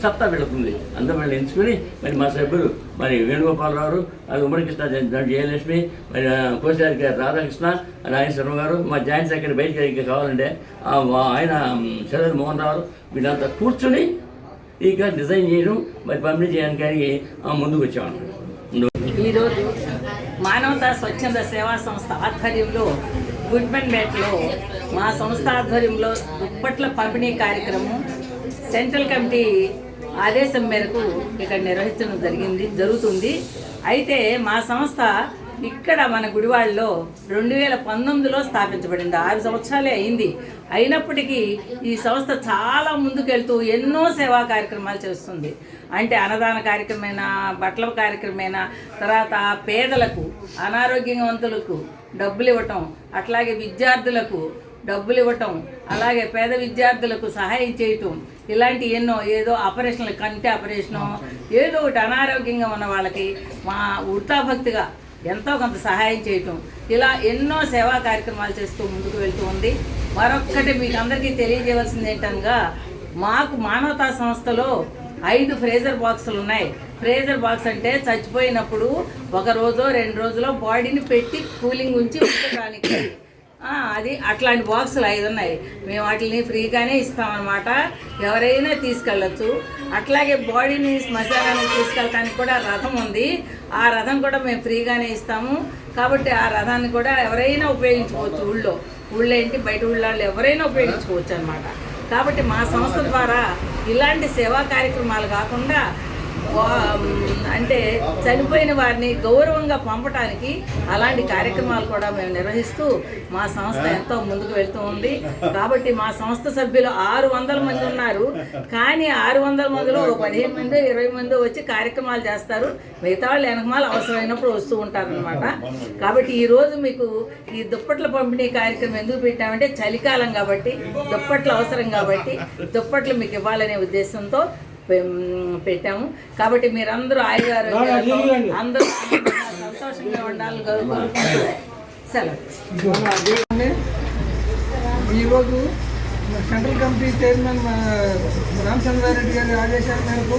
సత్తా వెళుతుంది. అందరూ వాళ్ళు ఎంచుకొని మరి మా సభ్యులు మరి వేణుగోపాలరావు, అది ఉమ్మడి కృష్ణ, జయలక్ష్మి, మరి కోశారి గారు రాధాకృష్ణ, నాగేశ్వరరావు గారు, మా జాయింట్ సెక్రటరీ బయటకి ఇంకా కావాలంటే ఆయన చంద్ర మోహన్ రావు, వీళ్ళంతా కూర్చొని ఇక డిజైన్ చేయడం మరి పంపిణీ చేయడానికి ముందుకు వచ్చామన్నమాట. ఈరోజు మానవతా స్వచ్ఛంద సేవా సంస్థ ఆధ్వర్యంలో గుడ్మెన్పేటలో మా సంస్థ ఆధ్వర్యంలో దుప్పట్ల పంపిణీ కార్యక్రమం సెంట్రల్ కమిటీ ఆదేశం మేరకు ఇక్కడ నిర్వహించడం జరుగుతుంది. అయితే మా సంస్థ ఇక్కడ మన గుడివాడలో 2019లో స్థాపించబడింది. 6 సంవత్సరాలే అయింది. అయినప్పటికీ ఈ సంస్థ చాలా ముందుకెళ్తూ ఎన్నో సేవా కార్యక్రమాలు చేస్తుంది. అంటే అన్నదాన కార్యక్రమమైనా, బట్టల కార్యక్రమమైనా, తర్వాత పేదలకు, అనారోగ్యవంతులకు డబ్బులు ఇవ్వటం, అట్లాగే విద్యార్థులకు డబ్బులు ఇవ్వటం, అలాగే పేద విద్యార్థులకు సహాయం చేయటం, ఇలాంటి ఎన్నో ఏదో ఆపరేషన్లు, కంటి ఆపరేషను, ఏదో ఒకటి అనారోగ్యంగా ఉన్న వాళ్ళకి మా ఉడతాభక్తిగా ఎంతో కొంత సహాయం చేయటం, ఇలా ఎన్నో సేవా కార్యక్రమాలు చేస్తూ ముందుకు వెళ్తూ ఉంది. మరొక్కటి మీకు అందరికీ తెలియజేయవలసింది ఏంటనగా మాకు మానవతా సంస్థలో 5 ఫ్రీజర్ బాక్సులు ఉన్నాయి. ఫ్రీజర్ బాక్స్ అంటే చచ్చిపోయినప్పుడు 1 రోజో 2 రోజులో బాడీని పెట్టి కూలింగ్ ఉంచి ఉంచడానికి అది అట్లాంటి బాక్సులు 5 ఉన్నాయి. మేము వాటిని ఫ్రీగానే ఇస్తామన్నమాట. ఎవరైనా తీసుకెళ్ళచ్చు. అట్లాగే బాడీని శ్మశానానికి తీసుకెళ్ళడానికి కూడా రథం ఉంది. ఆ రథం కూడా మేము ఫ్రీగానే ఇస్తాము. కాబట్టి ఆ రథాన్ని కూడా ఎవరైనా ఉపయోగించుకోవచ్చు. ఊళ్ళో ఏంటి బయట ఊళ్ళో ఎవరైనా ఉపయోగించుకోవచ్చు అన్నమాట. కాబట్టి మా సంస్థ ద్వారా ఇలాంటి సేవా కార్యక్రమాలు కాకుండా అంటే చనిపోయిన వారిని గౌరవంగా పంపడానికి అలాంటి కార్యక్రమాలు కూడా మేము నిర్వహిస్తూ మా సంస్థ ఎంతో ముందుకు వెళ్తూ ఉంది. కాబట్టి మా సంస్థ సభ్యులు 600 మంది ఉన్నారు. కానీ 600 మందిలో 15 మంది 20 మంది వచ్చి కార్యక్రమాలు చేస్తారు. మిగతా వాళ్ళు వెనకమాలు అవసరమైనప్పుడు వస్తూ ఉంటారనమాట. కాబట్టి ఈరోజు మీకు ఈ దుప్పట్ల పంపిణీ కార్యక్రమం ఎందుకు పెట్టామంటే చలికాలం కాబట్టి, దుప్పట్లు అవసరం కాబట్టి దుప్పట్లు మీకు ఇవ్వాలనే ఉద్దేశంతో పెట్టాము. కాబట్టి మీరందరూ ఆయుగారు అందరూ సంతోషంగా ఉండాలి. సెలవు. ఈరోజు సెంట్రల్ కమిటీ చైర్మన్ రామచంద్రారెడ్డి గారి ఆదేశాల మేరకు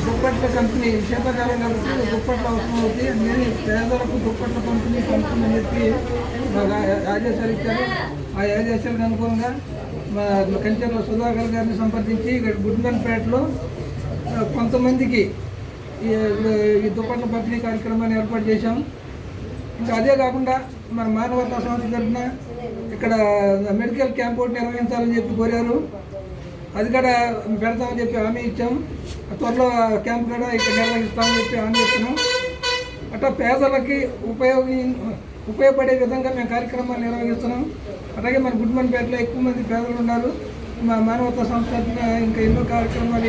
దుప్పట్ల కంపెనీ శీతాకాలం కాబట్టి దుప్పట్లు అవసరం అవుతాయి. నేను పేదలకు దుప్పట్ల కంపెనీ పంపుతుందని చెప్పి ఆదేశాలు ఇచ్చారు. ఆ ఆదేశాలకు అనుగుణంగా మా కంచెర్ల సుధాకర్ గారిని సంప్రదించి గుడ్మెన్పేటలో కొంతమందికి ఈ దుప్పట్ల పంపిణీ కార్యక్రమాన్ని ఏర్పాటు చేశాము. ఇంకా అదే కాకుండా మన మానవతా సంస్థ తరఫున ఇక్కడ మెడికల్ క్యాంప్ ఒకటి నిర్వహించాలని చెప్పి కోరారు. అది కూడా పెడతామని చెప్పి హామీ ఇచ్చాము. త్వరలో క్యాంప్ కూడా ఇక్కడ నిర్వహిస్తామని చెప్పి హామీ ఇస్తున్నాం. అట్లా పేదలకి ఉపయోగపడే విధంగా మేము కార్యక్రమాలు నిర్వహిస్తున్నాం. అలాగే మన గుడ్మెన్పేటలో ఎక్కువ మంది పేదలు ఉన్నారు. మా మానవతా సంస్థ ఇంకా ఎన్నో కార్యక్రమాలు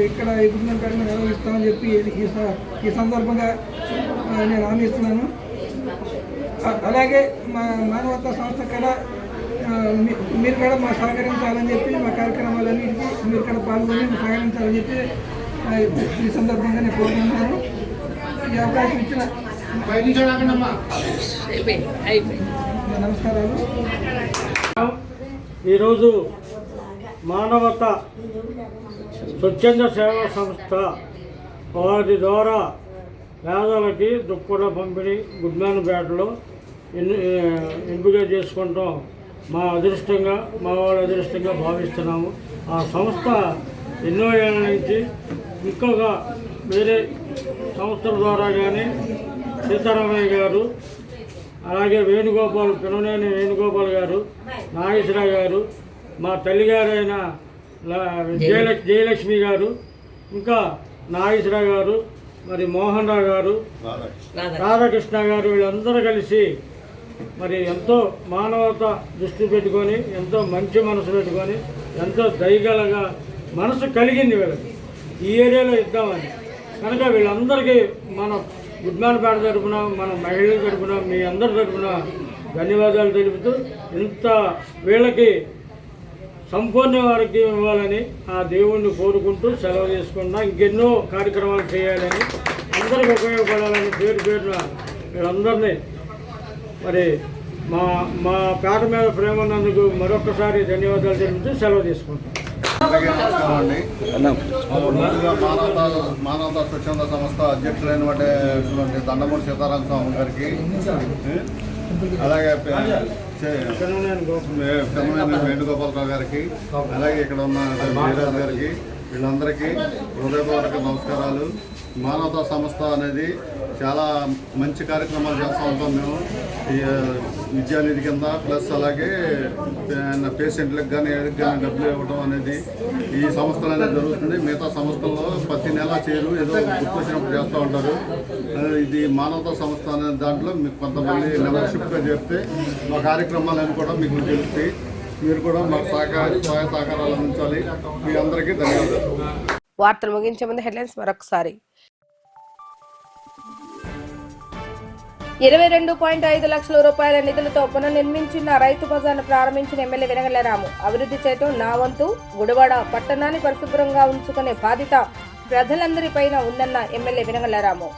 ఇక్కడ ఈ గుడ్మెన్పేటలో నిర్వహిస్తామని చెప్పి ఈ సందర్భంగా నేను హామీ ఇస్తున్నాను. అలాగే మా మానవతా సంస్థ కూడా మీరు కూడా మా సహకరించాలని చెప్పి మా కార్యక్రమాలన్నింటికీ మీరు కూడా పాల్గొని సహకరించాలని చెప్పి ఈ సందర్భంగా నేను కోరుకుంటున్నాను. ఈ అవకాశం ఇచ్చిన నమస్కారాలు. ఈరోజు మానవత స్వచ్ఛంద సేవా సంస్థ వారి ద్వారా పేదలకి దుప్పట్ల పంపిణీ గుడ్మాన్పేటలో ఎంపిక చేసుకుంటాం మా అదృష్టంగా, మా వాళ్ళ అదృష్టంగా భావిస్తున్నాము. ఆ సంస్థ ఎన్నో ఏళ్ళ నుంచి ఇంకొక వేరే సంస్థల ద్వారా కానీ సీతారామయ్య గారు, అలాగే వేణుగోపాల్, పిననేని వేణుగోపాల్ గారు, నాగేశ్వరరావు గారు, మా తల్లిగారైన జయలక్ష్మి గారు, ఇంకా నాగేశ్వరరావు గారు, మరి మోహన్ రావు గారు, రాధాకృష్ణ గారు, వీళ్ళందరూ కలిసి మరి ఎంతో మానవత దృష్టి పెట్టుకొని, ఎంతో మంచి మనసు పెట్టుకొని, ఎంతో దయగలగా మనసు కలిగింది వీళ్ళకి ఈ ఏరియాలో ఇద్దామని. కనుక వీళ్ళందరికీ మన గుడ్మాన్పేట తరఫున, మన మహిళల తరఫున, మీ అందరి తరఫున ధన్యవాదాలు తెలుపుతూ, ఇంత వీళ్ళకి సంపూర్ణ వారికి ఇవ్వాలని ఆ దేవుణ్ణి కోరుకుంటూ సెలవు తీసుకున్నా. ఇంకెన్నో కార్యక్రమాలు చేయాలని, అందరికీ ఉపయోగపడాలని పేరు పేరున వీళ్ళందరినీ మరి మా పేట మీద ప్రేమ ఉన్నందుకు మరొకసారి ధన్యవాదాలు తెలుపుతూ సెలవు తీసుకుంటాం. మానవతా స్వచ్ఛంద సంస్థ అధ్యక్షులైనటువంటి దండమూరి సీతారామ స్వామి గారికి, అలాగే వేణుగోపాలరావు గారికి, అలాగే ఇక్కడ ఉన్న వీరాజు గారికి, వీళ్ళందరికీ హృదయపూర్వక నమస్కారాలు. మానవతా సంస్థ అనేది చాలా మంచి కార్యక్రమాలు చేస్తూ ఉంటాం మేము. విద్యానిధి కింద ప్లస్ అలాగే పేషెంట్లకు కానీ ఏడికి కానీ డబ్బులు ఇవ్వడం అనేది ఈ సంస్థలు అనేది జరుగుతుంది. మిగతా సంస్థల్లో ప్రతి నెల చేరు ఏదో గుర్తొచ్చినప్పుడు చేస్తూ ఉంటారు. ఇది మానవతా సంస్థ అనే దాంట్లో మీకు కొంతమంది మెంబర్షిప్గా చేస్తే మా కార్యక్రమాలను కూడా మీకు తెలుస్తాయి. మీరు కూడా మాకు సహాయ సహకారాలు అందించాలి. మీ అందరికీ ధన్యవాదాలు. వార్తలు ముగించే ముందు హెడ్లైన్స్ మరొకసారి. 22.5 లక్షల రూపాయల నిధులతో పునర్నిర్మించిన రైతు బజార్ను ప్రారంభించిన ఎమ్మెల్యే వెనగళ్ల రాము. అభివృద్ధి చేయటం నా వంతు. గుడివాడ పట్టణాన్ని పరిశుభ్రంగా ఉంచుకునే బాధ్యత ప్రజలందరిపైన ఉందన్న ఎమ్మెల్యే వెనగళ్ల రాము.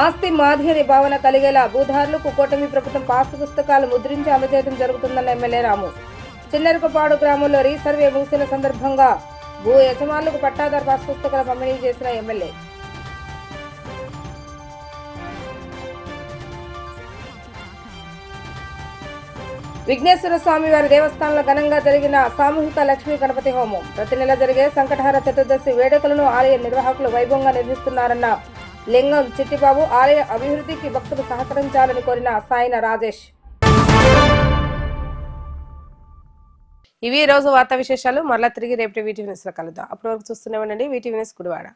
ఆస్తి మాధ్యని భావన కలిగేలా భూదారులకు కూటమి ప్రభుత్వం పాస్ పుస్తకాలు ముద్రించి అందజేయడం జరుగుతుందన్న ఎమ్మెల్యే రాము. చిన్నరుకపాడు గ్రామంలో రీసర్వే ముగిసిన సందర్భంగా భూ యజమానులకు పట్టాదారు పాస్ పుస్తకాల పంపిణీ చేసిన ఎమ్మెల్యే. విఘ్నేశ్వర స్వామి వారి దేవస్థానంలో ఘనంగా జరిగిన సామూహిక లక్ష్మీ గణపతి హోమం. ప్రతి నెల జరిగే సంకటహార చతుర్దశి వేడుకలను ఆలయ నిర్వాహకులు వైభవంగా నిర్వహిస్తున్నారన్న లింగం చిట్టిబాబు. ఆలయ అభివృద్ధికి భక్తులు సహకరించాలని కోరిన సాయిన రాజేష్. ఇవి రోజు వార్తా విశేషాలు. మరలా తిరిగి రేపటి వీటీవీ న్యూస్లో కలుద్దాం. అప్పటి వరకు చూస్తూనే ఉండండి వీటీవీ న్యూస్ గుడివాడ.